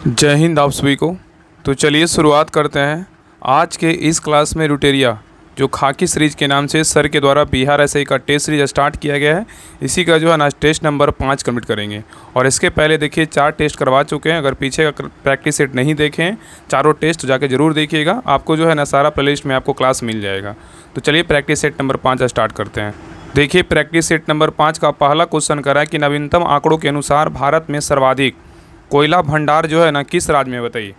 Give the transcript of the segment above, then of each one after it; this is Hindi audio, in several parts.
जय हिंद आप सभी को। तो चलिए शुरुआत करते हैं आज के इस क्लास में। रुटेरिया जो खाकी सीरीज के नाम से सर के द्वारा बिहार एसआई का टेस्ट सीरीज स्टार्ट किया गया है, इसी का जो है ना टेस्ट नंबर 5 कंप्लीट करेंगे। और इसके पहले देखिए 4 टेस्ट करवा चुके हैं। अगर पीछे का प्रैक्टिस सेट नहीं देखे हैं, चारों टेस्ट जाके ज़रूर देखिएगा, आपको जो है ना सारा प्लेलिस्ट में आपको क्लास मिल जाएगा। तो चलिए प्रैक्टिस सेट नंबर 5 स्टार्ट करते हैं। देखिए प्रैक्टिस सेट नंबर 5 का पहला क्वेश्चन करा है कि नवीनतम आंकड़ों के अनुसार भारत में सर्वाधिक कोयला भंडार जो है ना किस राज्य में, बताइए।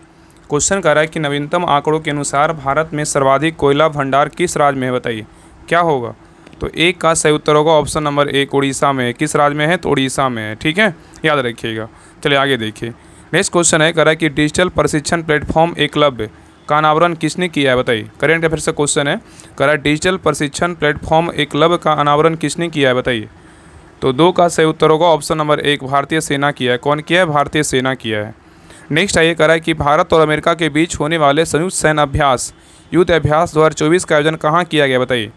क्वेश्चन कर रहा है कि नवीनतम आंकड़ों के अनुसार भारत में सर्वाधिक कोयला भंडार किस राज्य में है, बताइए क्या होगा। तो एक का सही उत्तर होगा ऑप्शन नंबर 1 उड़ीसा में है। किस राज्य में है, तो उड़ीसा में है। ठीक है, याद रखिएगा। चलिए आगे देखिए। नेक्स्ट क्वेश्चन है, कह रहा है कि डिजिटल प्रशिक्षण प्लेटफॉर्म एकलव्य का अनावरण किसने किया है, बताइए। करेंट अफेयर से क्वेश्चन है, कह रहा है डिजिटल प्रशिक्षण प्लेटफॉर्म एकलव्य का अनावरण किसने किया है, बताइए। तो 2 का सही उत्तर होगा ऑप्शन नंबर 1 भारतीय सेना किया है। कौन किया है, भारतीय सेना किया है। नेक्स्ट आइए कह रहा है कि भारत और अमेरिका के बीच होने वाले संयुक्त सैन्य अभ्यास युद्ध अभ्यास 2024 का आयोजन कहाँ किया गया, बताइए।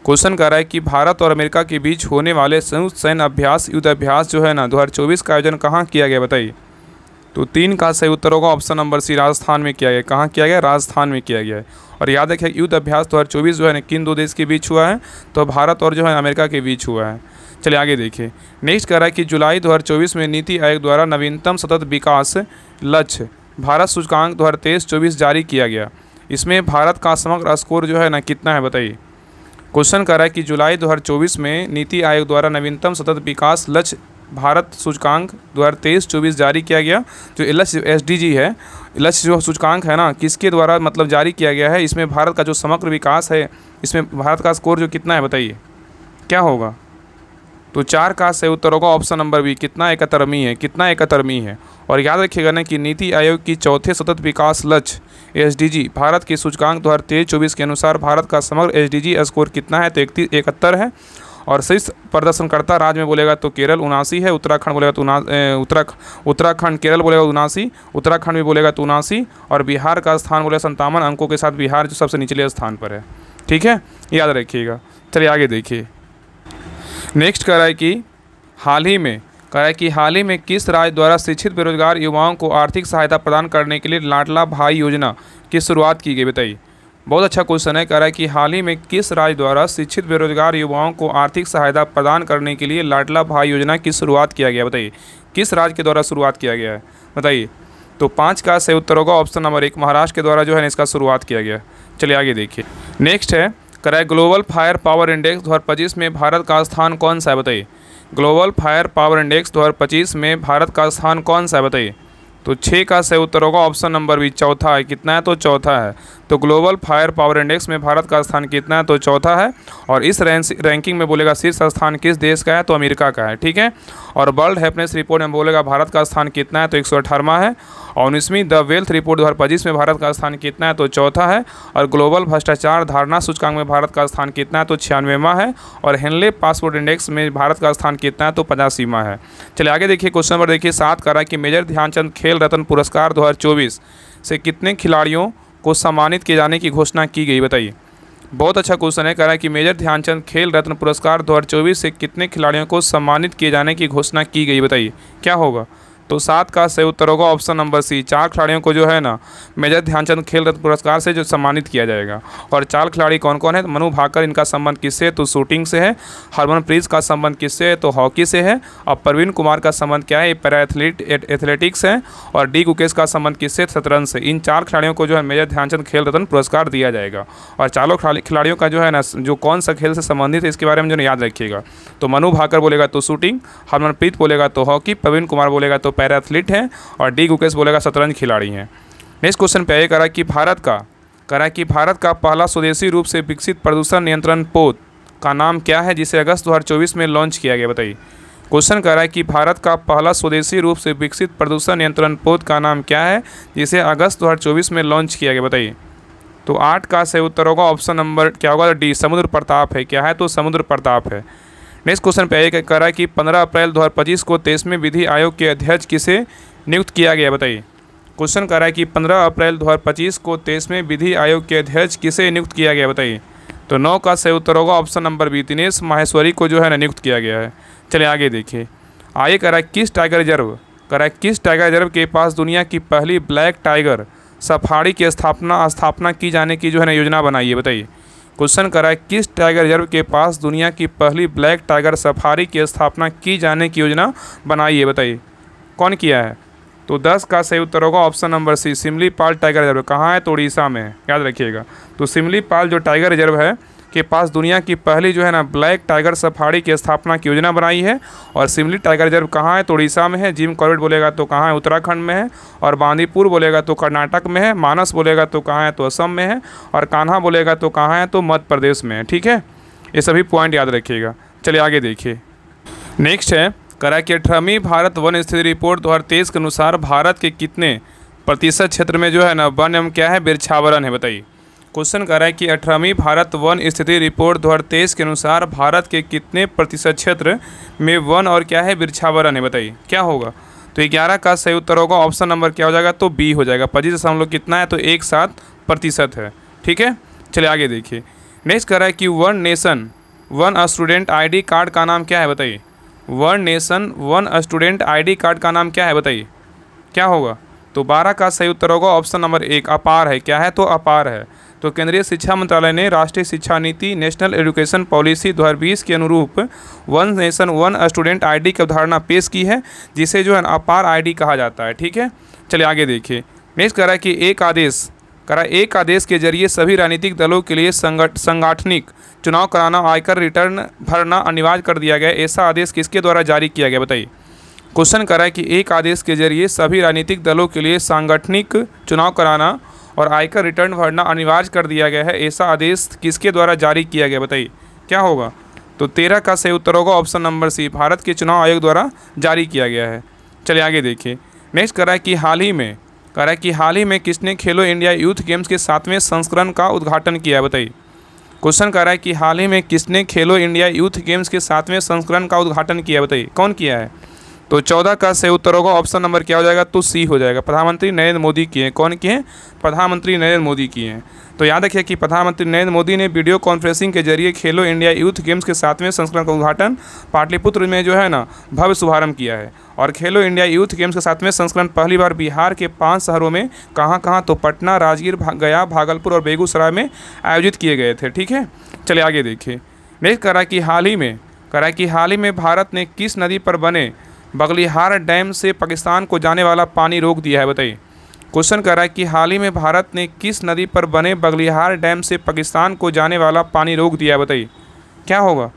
क्वेश्चन कह रहा है कि भारत और अमेरिका के बीच होने वाले संयुक्त सैन्य अभ्यास युद्ध अभ्यास जो है ना 2024 का आयोजन कहाँ किया गया, बताइए। तो 3 का सही उत्तर होगा ऑप्शन नंबर सी राजस्थान में किया गया। कहाँ किया गया, राजस्थान में किया गया है। और याद रखिए युद्ध अभ्यास 2024 जो है ना किन 2 देश के बीच हुआ है, तो भारत और जो है अमेरिका के बीच हुआ है। चलिए आगे देखिए। नेक्स्ट कह रहा है कि जुलाई 2024 में नीति आयोग द्वारा नवीनतम सतत विकास लक्ष्य भारत सूचकांक 2023-24 जारी किया गया। इसमें भारत का समग्र स्कोर जो है ना कितना है, बताइए। क्वेश्चन कह रहा है कि जुलाई 2024 में नीति आयोग द्वारा नवीनतम सतत विकास लक्ष्य भारत सूचकांक 2023-24 जारी किया गया। जो लक्ष्य SDG है, लक्ष्य जो सूचकांक है ना, किसके द्वारा मतलब जारी किया गया है। इसमें भारत का जो समग्र विकास है, इसमें भारत का स्कोर जो कितना है, बताइए क्या होगा। तो 4 का सही उत्तर होगा ऑप्शन नंबर बी कितना 71वीं है। कितना 71वीं है। और याद रखिएगा ना कि नीति आयोग की चौथे सतत विकास लक्ष्य SDG भारत के सूचकांक 2023-24 के अनुसार भारत का समग्र SDG स्कोर कितना है, तो 71 है। और शीर्ष प्रदर्शनकर्ता राज्य में बोलेगा तो केरल 79 है, उत्तराखंड बोलेगा तो उत्तराखंड, केरल बोलेगा 79, उत्तराखंड भी बोलेगा तो 79, और बिहार का स्थान बोलेगा 57 अंकों के साथ बिहार जो सबसे निचले स्थान पर है। ठीक है, याद रखिएगा। चलिए आगे देखिए। नेक्स्ट कह रहा है कि हाल ही में किस राज्य द्वारा शिक्षित बेरोजगार युवाओं को आर्थिक सहायता प्रदान करने के लिए लाडला भाई योजना की शुरुआत की गई, बताइए। बहुत अच्छा क्वेश्चन है। कह रहा है कि हाल ही में किस राज्य द्वारा शिक्षित बेरोजगार युवाओं को आर्थिक सहायता प्रदान करने के लिए लाडला भाई योजना की शुरुआत किया गया, बताइए। किस राज्य के द्वारा शुरुआत किया गया है, बताइए। तो 5 का सही उत्तर होगा ऑप्शन नंबर 1 महाराष्ट्र के द्वारा जो है इसका शुरुआत किया गया। चलिए आगे देखिए। नेक्स्ट है, कह रहा है ग्लोबल फायर पावर इंडेक्स 2025 में भारत का स्थान कौन सा है, बताइए। ग्लोबल फायर पावर इंडेक्स 2025 में भारत का स्थान कौन सा है, बताइए। तो 6 का सही उत्तर होगा ऑप्शन नंबर बी चौथा है। कितना है, तो चौथा है। तो ग्लोबल फायर पावर इंडेक्स में भारत का स्थान कितना है, तो चौथा है। और इस रैंकिंग में बोलेगा शीर्ष स्थान किस देश का है, तो अमेरिका का है। ठीक है। और वर्ल्ड हैप्पीनेस रिपोर्ट में बोलेगा भारत का स्थान कितना है, तो 118वां है। और 19वीं द वेल्थ रिपोर्ट 2025 में भारत का स्थान कितना है, तो चौथा है। और ग्लोबल भ्रष्टाचार धारणा सूचकांक में भारत का स्थान कितना है, तो 96वां है। और हेनले पासपोर्ट इंडेक्स में भारत का स्थान कितना है, तो 85वां है। चलिए आगे देखिए। क्वेश्चन नंबर देखिए 7 कह रहा है कि मेजर ध्यानचंद खेल रत्न पुरस्कार 2024 से कितने खिलाड़ियों को सम्मानित किए जाने की घोषणा की गई, बताइए। बहुत अच्छा क्वेश्चन है। कह रहा है कि मेजर ध्यानचंद खेल रत्न पुरस्कार 2024 से कितने खिलाड़ियों को सम्मानित किए जाने की घोषणा की गई, बताइए क्या होगा। तो 7 का सही उत्तर होगा ऑप्शन नंबर सी 4 खिलाड़ियों को जो है ना मेजर ध्यानचंद खेल रत्न पुरस्कार से जो सम्मानित किया जाएगा। और 4 खिलाड़ी कौन कौन है, मनु भाकर, इनका संबंध किससे है, तो शूटिंग से है। हरमनप्रीत का संबंध किससे है, तो हॉकी से है। और प्रवीण कुमार का संबंध क्या है, पैरा एथलेटिक्स है। और डी गुकेश का संबंध किससे, शतरंज से। इन 4 खिलाड़ियों को जो है मेजर ध्यानचंद खेल रत्न पुरस्कार दिया जाएगा। और चारों खिलाड़ियों का जो है ना जो कौन सा खेल से संबंधित है इसके बारे में जो याद रखिएगा। तो मनु भाकर बोलेगा तो शूटिंग, हरमनप्रीत बोलेगा तो हॉकी, प्रवीण कुमार बोलेगा तो पैरा एथलीट है, और डी गुकेश बोलेगा शतरंज खिलाड़ी हैं। नेक्स्ट क्वेश्चन पे कह रहा है कि भारत का पहला स्वदेशी रूप से विकसित प्रदूषण नियंत्रण पोत का नाम क्या है, जिसे अगस्त 2024 में लॉन्च किया गया, बताइए। क्वेश्चन कह रहा है कि भारत का पहला स्वदेशी रूप से विकसित प्रदूषण नियंत्रण पोत का नाम क्या है, जिसे अगस्त 2024 में लॉन्च किया गया, बताइए। तो 8 का सही उत्तर होगा ऑप्शन नंबर क्या होगा, डी समुद्र प्रताप है। क्या है, तो समुद्र प्रताप है। नेक्स्ट क्वेश्चन पे कह रहा है कि 15 अप्रैल 2025 को 23वें विधि आयोग के अध्यक्ष किसे नियुक्त किया गया, बताइए। क्वेश्चन कह रहा है कि 15 अप्रैल 2025 को 23वें विधि आयोग के अध्यक्ष किसे नियुक्त किया गया, बताइए। तो 9 का सही उत्तर होगा option number B Dinesh Maheshwari को जो है ना नियुक्त किया गया है। चलिए आगे देखिए। आगे कह रहा है किस टाइगर रिजर्व करा किस टाइगर रिजर्व के पास दुनिया की पहली ब्लैक टाइगर सफारी की स्थापना की जाने की जो है ना योजना बनाई है, बताइए। क्वेश्चन करा है किस टाइगर रिजर्व के पास दुनिया की पहली ब्लैक टाइगर सफारी की स्थापना की जाने की योजना बनाई है, बताइए कौन किया है। तो 10 का सही उत्तर होगा option number C, Similipal tiger reserve. कहाँ है? तो उड़ीसा में है, याद रखिएगा। तो सिमलीपाल जो टाइगर रिजर्व है के पास दुनिया की पहली जो है ना ब्लैक टाइगर सफारी की स्थापना की योजना बनाई है। और सिमली टाइगर रिजर्व कहाँ है? तो उड़ीसा में है। जिम कॉर्बेट बोलेगा तो कहाँ है? उत्तराखंड में है। और बांदीपुर बोलेगा तो कर्नाटक में है। मानस बोलेगा तो कहाँ है? तो असम में है। और कान्हा बोलेगा तो कहाँ है? तो मध्य प्रदेश में है। ठीक है, ये सभी पॉइंट याद रखिएगा। चलिए आगे देखिए। नेक्स्ट है करा कि 18वीं भारत वन स्थिति रिपोर्ट 2023 के अनुसार भारत के कितने प्रतिशत क्षेत्र में जो है ना वन एवं क्या है? वृक्षावरण है, बताइए। क्वेश्चन कर रहा है कि 18वीं भारत वन स्थिति रिपोर्ट 2023 के अनुसार भारत के कितने प्रतिशत क्षेत्र में वन और क्या है? वृक्षावरण है, बताइए क्या होगा। तो 11 का सही उत्तर होगा ऑप्शन नंबर क्या हो जाएगा? तो बी हो जाएगा। 25 कितना है? तो 17% है। ठीक है, चलिए आगे देखिए। नेक्स्ट कर रहा है कि one nation one student ID card का नाम क्या है, बताइए। One nation one student ID card का नाम क्या है, बताइए क्या होगा। तो 12 का सही उत्तर होगा ऑप्शन नंबर 1, अपार है। क्या है? तो अपार है। तो केंद्रीय शिक्षा मंत्रालय ने राष्ट्रीय शिक्षा नीति नेशनल एजुकेशन पॉलिसी 2020 के अनुरूप one nation one student ID की अवधारणा पेश की है, जिसे जो है अपार ID कहा जाता है। ठीक है, चलिए आगे देखिए। नेक्स्ट कह रहा है कि एक आदेश के जरिए सभी राजनीतिक दलों के लिए संगठनिक चुनाव कराना, आयकर रिटर्न भरना अनिवार्य कर दिया गया। ऐसा आदेश किसके द्वारा जारी किया गया, बताइए। क्वेश्चन कर रहा है कि एक आदेश के जरिए सभी राजनीतिक दलों के लिए सांगठनिक चुनाव कराना और आयकर रिटर्न भरना अनिवार्य कर दिया गया है। ऐसा आदेश किसके द्वारा जारी किया गया, बताइए क्या होगा। तो 13 का सही उत्तर होगा ऑप्शन नंबर सी, भारत के चुनाव आयोग द्वारा जारी किया गया है। चलिए आगे देखिए। नेक्स्ट कह रहा है कि हाल ही में किसने खेलो इंडिया यूथ गेम्स के 7वें संस्करण का उद्घाटन किया, बताइए। क्वेश्चन कर रहा है कि हाल ही में किसने खेलो इंडिया यूथ गेम्स के 7वें संस्करण का उद्घाटन किया, बताइए कौन किया है। तो 14 का सही उत्तर होगा ऑप्शन नंबर क्या हो जाएगा? तो सी हो जाएगा। प्रधानमंत्री नरेंद्र मोदी किए हैं। कौन किए हैं? प्रधानमंत्री नरेंद्र मोदी किए हैं। तो याद रखिए कि प्रधानमंत्री नरेंद्र मोदी ने वीडियो कॉन्फ्रेंसिंग के जरिए खेलो इंडिया यूथ गेम्स के 7वें संस्करण का उद्घाटन पाटलिपुत्र में जो है ना भव्य शुभारंभ किया है। और खेलो इंडिया यूथ गेम्स के 7वें संस्करण पहली बार बिहार के 5 शहरों में कहाँ तो पटना, राजगीर, गया, भागलपुर और बेगूसराय में आयोजित किए गए थे। ठीक है, चलिए आगे देखिए। नेक्स्ट करा कि हाल ही में भारत ने किस नदी पर बने बगलिहार डैम से पाकिस्तान को जाने वाला पानी रोक दिया है, बताइए। क्वेश्चन कर रहा है कि हाल ही में भारत ने किस नदी पर बने बगलिहार डैम से पाकिस्तान को जाने वाला पानी रोक दिया है, बताइए क्या होगा।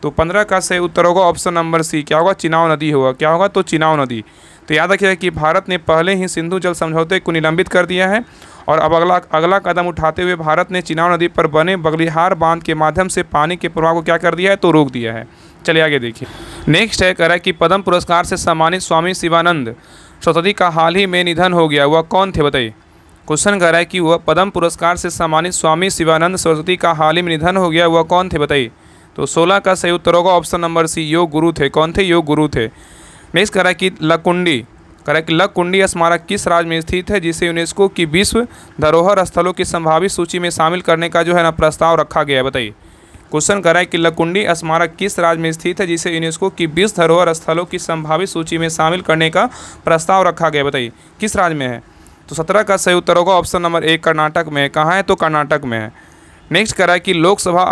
तो 15 का सही उत्तर होगा ऑप्शन नंबर सी, क्या होगा? चिनाब नदी होगा। क्या होगा? तो चिनाब नदी। तो याद रखिएगा कि भारत ने पहले ही सिंधु जल समझौते को निलंबित कर दिया है और अब अगला कदम उठाते हुए भारत ने चिनाब नदी पर बने बगलिहार बांध के माध्यम से पानी के प्रवाह को क्या कर दिया है? तो रोक दिया है। चलिए आगे देखिए। नेक्स्ट है कह रहा है कि पद्म पुरस्कार से सम्मानित स्वामी शिवानंद सरस्वती का हाल ही में निधन हो गया, वह कौन थे, बताइए। क्वेश्चन कह रहा है कि वह पद्म पुरस्कार से सम्मानित स्वामी शिवानंद सरस्वती का हाल ही में निधन हो गया, वह कौन थे, बताइए। तो 16 का सही उत्तर होगा ऑप्शन नंबर सी, योग गुरु थे। कौन थे? योग गुरु थे। नेक्स्ट कह रहा है कि लकुंडी स्मारक किस राज्य में स्थित है, जिसे यूनेस्को की विश्व धरोहर स्थलों की संभावित सूची में शामिल करने का जो है ना प्रस्ताव रखा गया है, बताइए। क्वेश्चन कर रहा है कि लकुंडी स्मारक किस राज्य में स्थित है, जिसे यूनेस्को की विश्व धरोहर स्थलों की संभावित सूची में शामिल करने का प्रस्ताव रखा गया, बताइए किस राज्य में है। तो 17 का सही उत्तर होगा ऑप्शन नंबर 1, कर्नाटक में है। कहाँ है? तो कर्नाटक में है। नेक्स्ट कर रहा है कि लोकसभा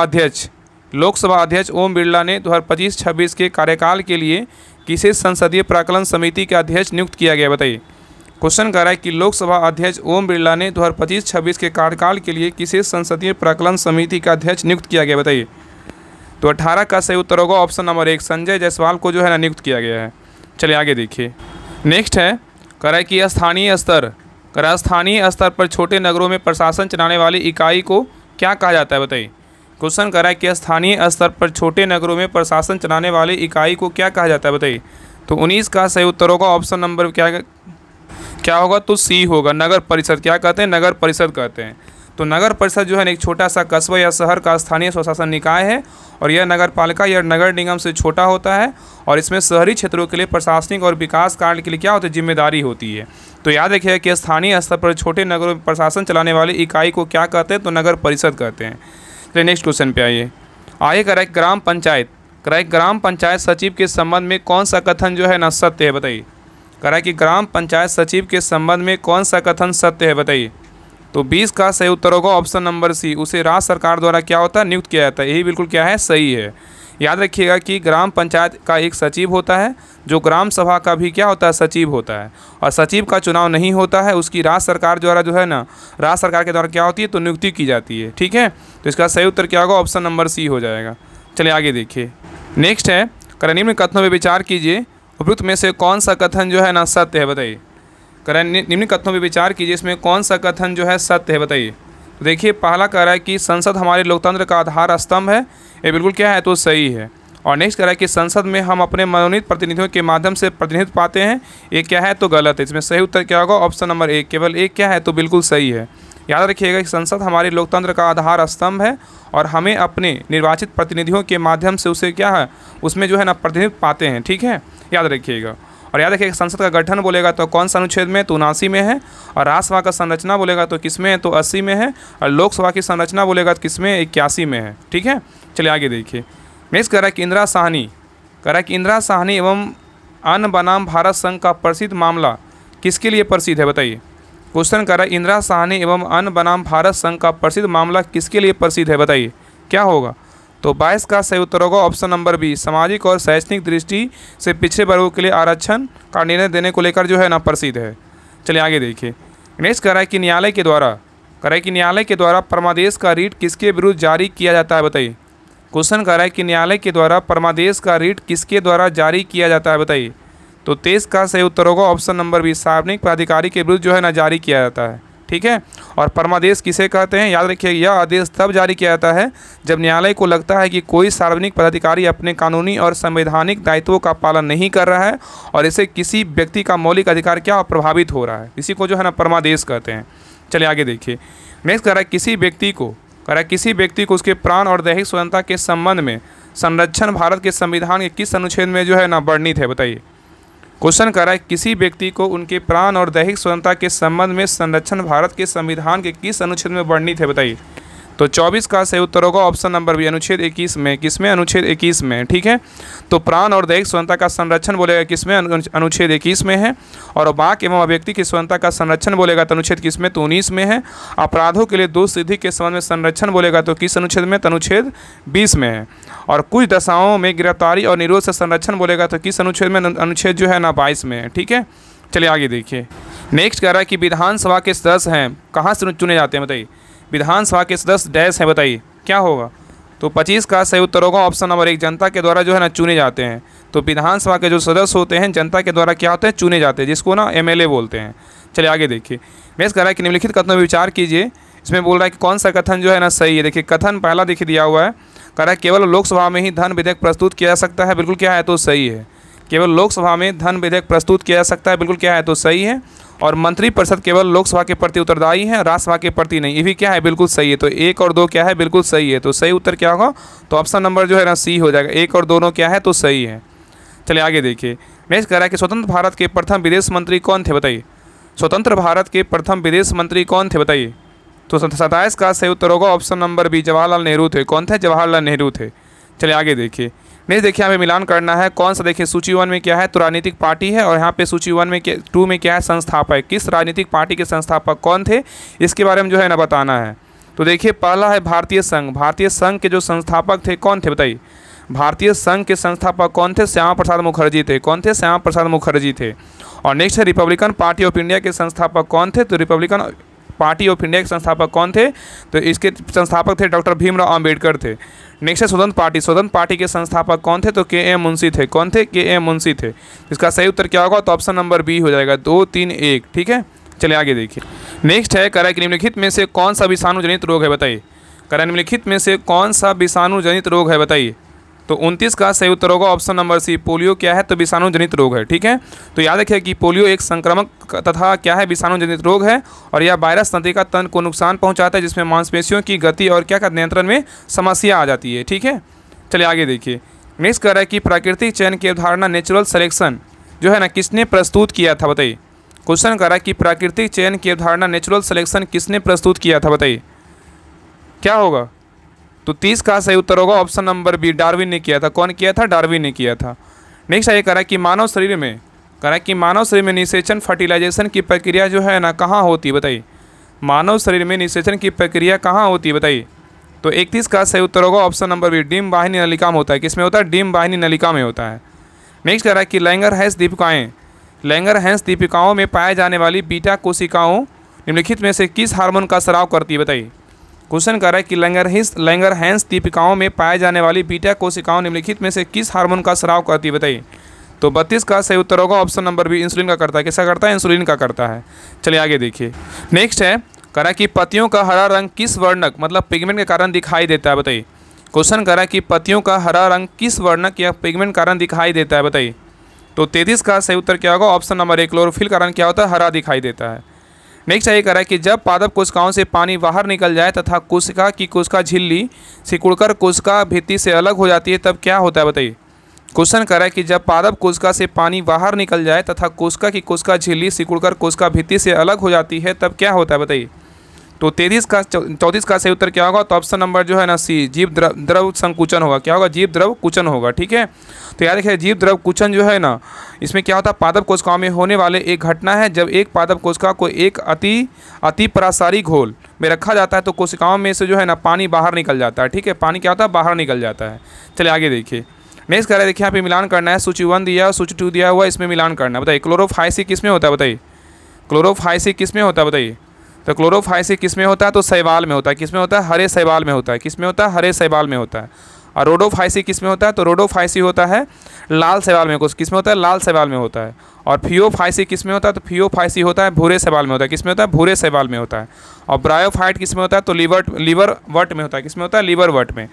अध्यक्ष ओम बिरला ने 2025-26 के कार्यकाल के लिए किसे संसदीय प्राक्कलन समिति के अध्यक्ष नियुक्त किया गया, बताइए। क्वेश्चन कर रहा है कि लोकसभा अध्यक्ष ओम बिरला ने 2025-26 के कार्यकाल के लिए किसे संसदीय प्राक्कलन समिति का अध्यक्ष नियुक्त किया गया, बताइए। तो 18 का सही उत्तर होगा ऑप्शन नंबर 1, संजय जायसवाल को जो है ना नियुक्त किया गया है। चलिए आगे देखिए। नेक्स्ट है कह रहा है कि स्थानीय स्तर पर छोटे नगरों में प्रशासन चलाने वाली इकाई को क्या कहा जाता है, बताइए। क्वेश्चन कर रहा है कि स्थानीय स्तर पर छोटे नगरों में प्रशासन चलाने वाली इकाई को क्या कहा जाता है, बताइए। तो 19 का सही उत्तर होगा ऑप्शन नंबर क्या होगा? तो सी होगा, नगर परिषद। क्या कहते हैं? नगर परिषद कहते हैं। तो नगर परिषद जो है एक छोटा सा कस्बा या शहर का स्थानीय स्वशासन निकाय है और यह नगर पालिका या नगर निगम से छोटा होता है और इसमें शहरी क्षेत्रों के लिए प्रशासनिक और विकास कार्य के लिए क्या होता है? जिम्मेदारी होती है। तो याद रखिएगा कि स्थानीय स्तर पर छोटे नगरों में प्रशासन चलाने वाली इकाई को क्या कहते हैं? तो नगर परिषद कहते हैं। तो नेक्स्ट क्वेश्चन पे आइए कह रहा है ग्राम पंचायत सचिव के संबंध में कौन सा कथन जो है ना सत्य है, बताइए। करा कि ग्राम पंचायत सचिव के संबंध में कौन सा कथन सत्य है बताइए। तो 20 का सही उत्तर होगा ऑप्शन नंबर सी, उसे राज्य सरकार द्वारा क्या होता है, नियुक्त किया जाता है। यही बिल्कुल क्या है, सही है। याद रखिएगा कि ग्राम पंचायत का एक सचिव होता है, जो ग्राम सभा का भी क्या होता है, सचिव होता है, और सचिव का चुनाव नहीं होता है, उसकी राज्य सरकार द्वारा जो है ना, राज्य सरकार के द्वारा क्या होती है, तो नियुक्ति की जाती है। ठीक है, तो इसका सही उत्तर क्या होगा, ऑप्शन नंबर सी हो जाएगा। चलिए आगे देखिए। नेक्स्ट है, निम्न कथनों पर विचार कीजिए, उपयुक्त में से कौन सा कथन जो है ना सत्य है बताइए। निम्न कथनों पर विचार कीजिए, इसमें कौन सा कथन जो है सत्य है बताइए। तो देखिए पहला कह रहा है कि संसद हमारे लोकतंत्र का आधार स्तंभ है, ये बिल्कुल क्या है, तो सही है। और नेक्स्ट कह रहा है कि संसद में हम अपने मनोनीत प्रतिनिधियों के माध्यम से प्रतिनिधित्व पाते हैं, ये क्या है, तो गलत है। इसमें सही उत्तर क्या होगा, ऑप्शन नंबर एक, केवल एक क्या है, तो बिल्कुल सही है। याद रखिएगा कि संसद हमारे लोकतंत्र का आधार स्तंभ है और हमें अपने निर्वाचित प्रतिनिधियों के माध्यम से उसे क्या है, उसमें जो है ना प्रतिनिधित्व पाते हैं। ठीक है, याद रखिएगा। और याद रखिएगा संसद का गठन बोलेगा तो कौन सा अनुच्छेद में, तो 79 में है। और राज्यसभा का संरचना बोलेगा तो किस में है, तो 80 में है। और लोकसभा की संरचना बोलेगा तो किस में, 81 में है। ठीक है, चलिए आगे देखिए। नेक्स्ट कह रहा है कि इंदिरा साहनी एवं अन्न बनाम भारत संघ का प्रसिद्ध मामला किसके लिए प्रसिद्ध है बताइए। क्वेश्चन कर रहा है इंदिरा साहनी एवं अन्न बनाम भारत संघ का प्रसिद्ध मामला किसके लिए प्रसिद्ध है बताइए, क्या होगा। तो 22 का सही उत्तर होगा ऑप्शन नंबर बी, सामाजिक और शैक्षणिक दृष्टि से पिछड़े वर्गों के लिए आरक्षण का निर्णय देने को लेकर जो है ना प्रसिद्ध है। चलिए आगे देखिए। नेक्स्ट कह रहा है कि न्यायालय के द्वारा परमादेश का रीट किसके विरुद्ध जारी किया जाता है बताइए। क्वेश्चन कह रहा है कि न्यायालय के द्वारा परमादेश का रीट किसके द्वारा जारी किया जाता है बताइए। तो 23 का सही उत्तर होगा ऑप्शन नंबर बी, सार्वजनिक प्राधिकारी के विरुद्ध जो है ना जारी किया जाता है। ठीक है, और परमादेश किसे कहते हैं, याद रखिए यह आदेश तब जारी किया जाता है जब न्यायालय को लगता है कि कोई सार्वजनिक पदाधिकारी अपने कानूनी और संवैधानिक दायित्वों का पालन नहीं कर रहा है और इससे किसी व्यक्ति का मौलिक अधिकार क्या प्रभावित हो रहा है, इसी को जो है ना परमादेश कहते हैं। चलिए आगे देखिए। नेक्स्ट कह रहा है किसी व्यक्ति को उसके प्राण और दैहिक स्वतंत्रता के संबंध में संरक्षण भारत के संविधान के किस अनुच्छेद में जो है ना वर्णित है बताइए। क्वेश्चन कर रहा है किसी व्यक्ति को उनके प्राण और दैहिक स्वतंत्रता के संबंध में संरक्षण भारत के संविधान के किस अनुच्छेद में वर्णित है बताइए। तो 24 का सही उत्तर होगा ऑप्शन नंबर बी, अनुच्छेद 21 में। किसमें, अनुच्छेद 21 में। ठीक है, तो प्राण और दैहिक स्वतंत्रता का संरक्षण बोलेगा किसमें, अनुच्छेद 21 में है। और वाक एवं अभिव्यक्ति की स्वतंत्रता का संरक्षण बोलेगा तो अनुच्छेद किसमें, तो 19 में है। अपराधों के लिए दोष सिद्धि के संबंध में संरक्षण बोलेगा तो किस अनुच्छेद में, तो अनुच्छेद 20 में है। और कुछ दशाओं में गिरफ्तारी और निरोध से संरक्षण बोलेगा तो किस अनुच्छेद में, अनुच्छेद जो है ना 22 में है। ठीक है, चलिए आगे देखिए। नेक्स्ट कह रहा है कि विधानसभा के सदस्य हैं कहाँ से चुने जाते हैं बताइए। विधानसभा के सदस्य डैश हैं बताइए, क्या होगा। तो 25 का सही उत्तर होगा ऑप्शन नंबर एक, जनता के द्वारा जो है ना चुने जाते हैं। तो विधानसभा के जो सदस्य होते हैं जनता के द्वारा क्या होते हैं, चुने जाते हैं, जिसको ना MLA बोलते हैं। चलिए आगे देखिए। नेक्स्ट कह रहा है कि निम्नलिखित कथनों पर विचार कीजिए, इसमें बोल रहा है कि कौन सा कथन जो है ना सही है। देखिए कथन पहला देखिए दिया हुआ है, कह रहा है केवल लोकसभा में ही धन विधेयक प्रस्तुत किया जा सकता है, बिल्कुल क्या है, तो सही है। केवल लोकसभा में धन विधेयक प्रस्तुत किया जा सकता है, बिल्कुल क्या है, तो सही है। और मंत्रिपरिषद केवल लोकसभा के प्रति उत्तरदायी है, राज्यसभा के प्रति नहीं, ये भी क्या है, बिल्कुल सही है। तो 1 और 2 क्या है, बिल्कुल सही है। तो सही उत्तर क्या होगा, तो ऑप्शन नंबर जो है ना सी हो जाएगा, 1 और 2 क्या है, तो सही है। चलिए आगे देखिए। नेक्स्ट कह रहा है कि स्वतंत्र भारत के प्रथम विदेश मंत्री कौन थे बताइए। स्वतंत्र भारत के प्रथम विदेश मंत्री कौन थे बताइए। तो 27 का सही उत्तर होगा option number B, Jawaharlal Nehru थे। कौन थे, जवाहरलाल नेहरू थे। चलिए आगे देखिए। नहीं देखिए हमें मिलान करना है, कौन सा देखिए सूची 1 में क्या है, तो राजनीतिक पार्टी है। और यहाँ पे सूची 2 में क्या है, संस्थापक। किस राजनीतिक पार्टी के संस्थापक कौन थे, इसके बारे में जो है ना बताना है। तो देखिए पहला है भारतीय संघ। भारतीय संघ के जो संस्थापक थे कौन थे बताइए। भारतीय संघ के संस्थापक कौन थे, श्यामा प्रसाद मुखर्जी थे। कौन थे, श्यामा प्रसाद मुखर्जी थे। और नेक्स्ट है रिपब्लिकन पार्टी ऑफ इंडिया के संस्थापक कौन थे, तो रिपब्लिकन पार्टी ऑफ इंडिया के संस्थापक कौन थे, तो इसके संस्थापक थे डॉक्टर भीमराव अंबेडकर थे। नेक्स्ट है स्वतंत्र पार्टी के संस्थापक कौन थे, तो KM मुंशी थे। कौन थे, KM मुंशी थे। इसका सही उत्तर क्या होगा, तो ऑप्शन नंबर बी हो जाएगा, 2, 3, 1। ठीक है, चलिए आगे देखिए। नेक्स्ट है कह रहा है कि निम्नलिखित में से कौन सा विषाणु जनित रोग है बताइए। कह रहा है निम्नलिखित में से कौन सा विषाणु जनित रोग है बताइए। तो 29 का सही उत्तर होगा ऑप्शन नंबर सी, पोलियो क्या है, तो विषाणु जनित रोग है। ठीक है, तो याद रखिए कि पोलियो एक संक्रामक तथा क्या है, विषाणु जनित रोग है। और यह वायरस तंत्रिका तंत्र को नुकसान पहुंचाता है, जिसमें मांसपेशियों की गति और क्या का नियंत्रण में समस्या आ जाती है। ठीक है, चलिए आगे देखिए। नेक्स्ट कह रहा है कि प्राकृतिक चयन की अवधारणा नेचुरल सिलेक्शन जो है ना किसने प्रस्तुत किया था बताइए। क्वेश्चन कह रहा है कि प्राकृतिक चयन की अवधारणा नेचुरल सिलेक्शन किसने प्रस्तुत किया था बताइए, क्या होगा। तो 30 का सही उत्तर होगा ऑप्शन नंबर बी, डार्विन ने किया था। कौन किया था, डार्विन ने किया था। नेक्स्ट ये कह रहा है कि मानव शरीर में कह रहा है कि मानव शरीर में निषेचन फर्टिलाइजेशन की प्रक्रिया जो है ना कहाँ होती है बताइए। मानव शरीर में निषेचन की प्रक्रिया कहाँ होती है बताइए। तो 31 का सही उत्तर होगा ऑप्शन नंबर बी, डिम्ब वाहिनी नलिका में होता है। किस में होता है? डिम्ब वाहिनी नलिका में होता है। नेक्स्ट कह रहा है कि लैंगरहैंस दीपिकाएँ, लैंगरहैंस दीपिकाओं में पाए जाने वाली बीटा कोशिकाओं निम्नलिखित में से किस हार्मोन का स्राव करती है बताइए। क्वेश्चन कर रहा है कि लैंगरहैंस दीपिकाओं में पाए जाने वाली बीटा कोशिकाओं निम्नलिखित में से किस हार्मोन का स्राव करती है बताइए। तो 32 का सही उत्तर होगा ऑप्शन नंबर बी, इंसुलिन का करता है। किसका करता है? इंसुलिन का करता है। चलिए आगे देखिए। नेक्स्ट है कह रहा है कि पत्तियों का हरा रंग किस वर्णक मतलब पिगमेंट के कारण दिखाई देता है बताइए। क्वेश्चन कर रहा है कि पत्तियों का हरा रंग किस वर्णक या पिगमेंट कारण दिखाई देता है बताइए। तो 33 का सही उत्तर क्या होगा? ऑप्शन नंबर ए, क्लोरोफिल कारण क्या होता है? हरा दिखाई देता है। नेक्स्ट ये कह रहा है कि जब पादप कोशिकाओं से पानी बाहर निकल जाए तथा कोशिका की कोशिका झिल्ली सिकुड़कर कोशिका भित्ति से अलग हो जाती है तब क्या होता है बताइए। क्वेश्चन कर रहा है कि जब पादप कोशिका से पानी बाहर निकल जाए तथा कोशिका की कोशिका झिल्ली सिकुड़कर कोशिका भित्ति से अलग हो जाती है तब क्या होता है बताइए। तो 34 का सही उत्तर क्या होगा? तो ऑप्शन नंबर जो है ना सी, जीव द्रव संकुचन होगा। क्या होगा? जीव द्रव कुचन होगा। ठीक है, तो याद रखिए जीव द्रव कुचन जो है ना, इसमें क्या होता है? पादप कोशिकाओं में होने वाले एक घटना है जब एक पादप कोशिका को एक अति परासारी घोल में रखा जाता है तो कोशिकाओं में से जो है ना पानी बाहर निकल जाता है। ठीक है, पानी क्या होता है? बाहर निकल जाता है। चलिए आगे देखिए। नेक्स्ट कह रहे हैं देखिए यहाँ पे मिलान करना है। सूची 1 दिया और सूची 2 दिया हुआ, इसमें मिलान करना है। बताइए क्लोरोफाइसी किस में होता है बताइए। क्लोरोफाइसी किस में होता है बताइए। तो क्लोरोफाइसी किस में होता है? तो शैवाल में होता है। किस में होता है? हरे शैवाल में होता है। किस में होता है? हरे शैवाल में होता है। और रोडोफाइसी किस में होता है? तो रोडोफाइसी होता है लाल शैवाल में। किस में होता है? लाल शैवाल में होता है। और फियोफाइसी किस में होता है? तो फियोफाइसी होता है भूरे शैवाल में होता है। किस में होता है? भूरे शैवाल में होता है। और ब्रायोफाइट किस में होता है? तो लीवर वट में होता है। किस में होता है? Liver what may.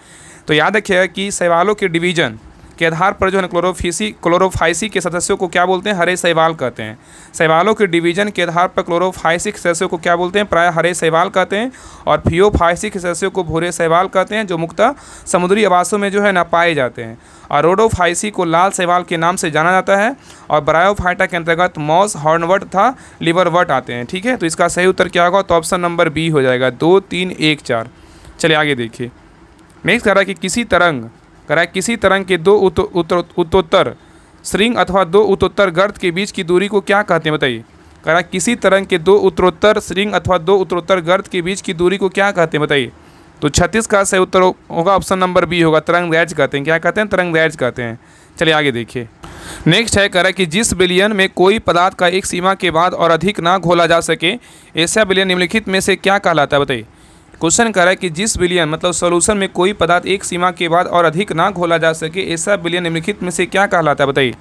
तो याद रखिएगा कि शैवालों के डिवीजन के आधार पर जो है क्लोरोफाइसी के सदस्यों को क्या बोलते हैं? हरे शैवाल कहते हैं। शैवालों के डिवीजन के आधार पर क्लोरोफाइसी के सदस्यों को क्या बोलते हैं? प्राय हरे शैवाल कहते हैं। और फियोफाइसी के सदस्यों को भूरे शैवाल कहते हैं, जो मुख्यतः समुद्री आवासों में जो है ना पाए जाते हैं। और रोडोफाइसी को लाल शैवाल के नाम से जाना जाता है। और ब्रायोफाइटा के अंतर्गत मॉस, हॉर्नवट तथा लिवरवट आते हैं। ठीक है, तो इसका सही उत्तर क्या होगा? तो ऑप्शन नंबर बी हो जाएगा, 2, 3, 1, 4। चलिए आगे देखिए। नेक्स्ट कह रहा है कि किसी तरंग के दो उत्तरोत्तर श्रृंग अथवा दो उत्तरोत्तर गर्त के बीच की दूरी को क्या कहते हैं बताइए। कह रहा है किसी तरंग के दो उत्तरोत्तर श्रृंग अथवा दो उत्तरोत्तर गर्त के बीच की दूरी को क्या कहते हैं बताइए। तो 36 का सही उत्तर होगा ऑप्शन नंबर बी होगा, तरंगदैर्घ्य कहते हैं। क्या कहते हैं? तरंगदैर्घ्य कहते हैं। चलिए आगे देखिए। नेक्स्ट है कह रहा है कि जिस विलयन में कोई पदार्थ का एक सीमा के बाद और अधिक ना घोला जा सके ऐसा विलयन निम्नलिखित में से क्या कहलाता है बताइए। क्वेश्चन कर रहा है कि जिस विलयन मतलब सॉल्यूशन में कोई पदार्थ एक सीमा के बाद और अधिक ना घोला जा सके ऐसा विलयन निम्नलिखित में से क्या कहलाता है बताइए।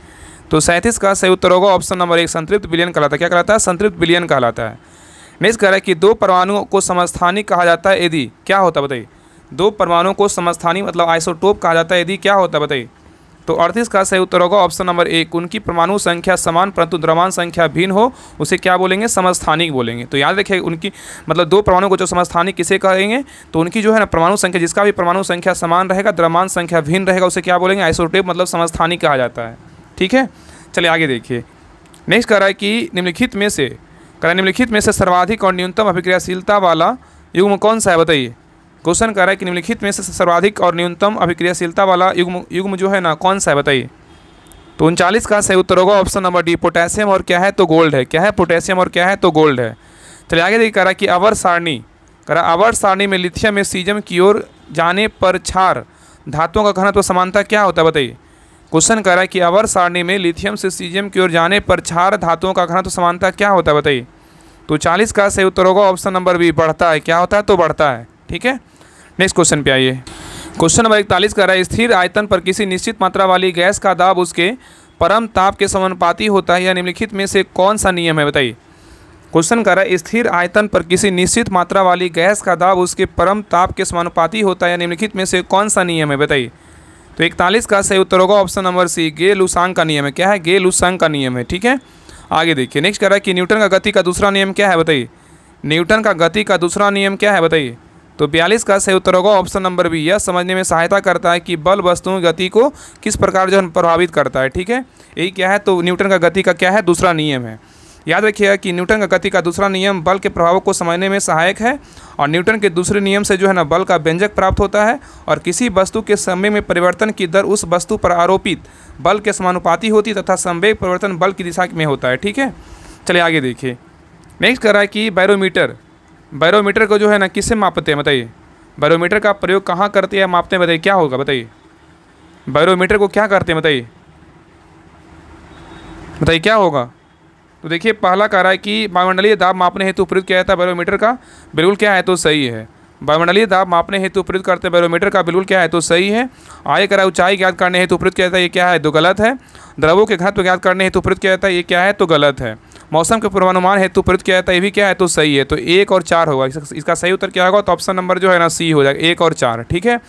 तो 37 का सही उत्तर होगा ऑप्शन नंबर 1, संतृप्त विलयन कहलाता है। क्या कहलाता है? संतृप्त विलयन कहलाता है। नेक्स्ट कह रहा है कि दो परमाणुओं को समस्थानिक कहा जाता है यदि क्या होता है बताइए। दो परमाणुओं को समस्थानिक मतलब आइसोटोप कहा जाता है यदि क्या होता है बताइए। तो 38 का सही उत्तर होगा ऑप्शन नंबर 1, उनकी परमाणु संख्या समान परंतु द्रव्यमान संख्या भिन्न हो उसे क्या बोलेंगे? समस्थानिक बोलेंगे। तो याद रखिए उनकी मतलब दो परमाणु को जो समस्थानिक किसे कहेंगे तो उनकी जो है ना परमाणु संख्या जिसका भी परमाणु संख्या समान रहेगा द्रव्यमान संख्या भिन्न रहेगा उसे क्या बोलेंगे? आइसोटोप मतलब समस्थानिक कहा जाता है। ठीक है, चलिए आगे देखिए। नेक्स्ट कह रहा है कि निम्नलिखित में से सर्वाधिक और न्यूनतम अभिक्रियाशीलता वाला युग्म कौन सा है बताइए। क्वेश्चन कर रहा है कि निम्नलिखित में से सर्वाधिक और न्यूनतम अभिक्रियाशीलता वाला युग्म जो है ना कौन सा है बताइए। तो 39 का सही उत्तर होगा ऑप्शन नंबर डी, पोटेशियम और क्या है? तो गोल्ड है। क्या है? पोटेशियम और क्या है? तो गोल्ड है। चलिए आगे देखिए। कह रहा है कि आवर्त सारणी में लिथियम में सीजम की ओर जाने पर क्षार धातुओं का घनत्व समानता क्या होता है बताइए। क्वेश्चन कर रहा है कि आवर्त सारणी में लिथियम से सीजम की ओर जाने पर क्षार धातुओं का घनत्व समानता क्या होता है बताइए। तो 40 का सही उत्तर होगा ऑप्शन नंबर बी, बढ़ता है। क्या होता है? तो बढ़ता है। ठीक है, नेक्स्ट क्वेश्चन पे आइए। क्वेश्चन नंबर 41 कर रहा है स्थिर आयतन पर किसी निश्चित मात्रा वाली गैस का दाब उसके परम ताप के समानुपाती होता है या निम्नलिखित में से कौन सा नियम है बताइए। क्वेश्चन कर रहा है स्थिर आयतन पर किसी निश्चित मात्रा वाली गैस का दाब उसके परम ताप के समानुपाती होता है या निम्नलिखित में से कौन सा नियम है बताइए। तो 41 का सही उत्तर होगा ऑप्शन नंबर सी, गे-लुसांग का नियम है। क्या है? गे-लुसांग का नियम है। ठीक है, आगे देखिए। नेक्स्ट कर रहा है कि न्यूटन का गति का दूसरा नियम क्या है बताइए। न्यूटन का गति का दूसरा नियम क्या है बताइए। तो 42 का सही उत्तर होगा ऑप्शन नंबर बी, यह समझने में सहायता करता है कि बल वस्तुओं की गति को किस प्रकार जो है प्रभावित करता है। ठीक है, यही क्या है? तो न्यूटन का गति का क्या है? दूसरा नियम है। याद रखिएगा कि न्यूटन का गति का दूसरा नियम बल के प्रभावों को समझने में सहायक है, और न्यूटन के दूसरे नियम से जो है ना बल का व्यंजक प्राप्त होता है, और किसी वस्तु के समय में परिवर्तन की दर उस वस्तु पर आरोपित बल के समानुपाती होती तथा संवेग परिवर्तन बल की दिशा में होता है। ठीक है, चलिए आगे देखिए। नेक्स्ट कर रहा है कि बैरोमीटर। बैरोमीटर को जो है ना किससे मापते हैं बताइए? बैरोमीटर का प्रयोग कहाँ करते हैं, मापते हैं, बताइए क्या होगा? बताइए बैरोमीटर को क्या करते हैं, बताइए बताइए क्या होगा? तो देखिए पहला कह रहा है कि वायुमंडलीय दाब मापने हेतु प्रयुक्त किया जाता है बैरोमीटर का, बिल्कुल क्या है तो सही है। वायुमंडलीय दाब मापने हेतु प्रयुक्त करते हैं बैरोमीटर का, बिल्कुल क्या है तो सही है। आगे कह रहा है ऊंचाई ज्ञात करने हेतु प्रयुक्त किया जाता है, ये क्या है तो गलत है। द्रवों के घनत्व ज्ञात करने हेतु प्रयुक्त किया जाता है, ये क्या है तो गलत है। मौसम के पूर्वानुमान हेतु प्रयुक्त किया जाता है, ये भी क्या है तो सही है। तो 1 और 4 होगा, इसका सही उत्तर क्या होगा? तो ऑप्शन नंबर जो है ना सी हो जाएगा, 1 और 4। ठीक है,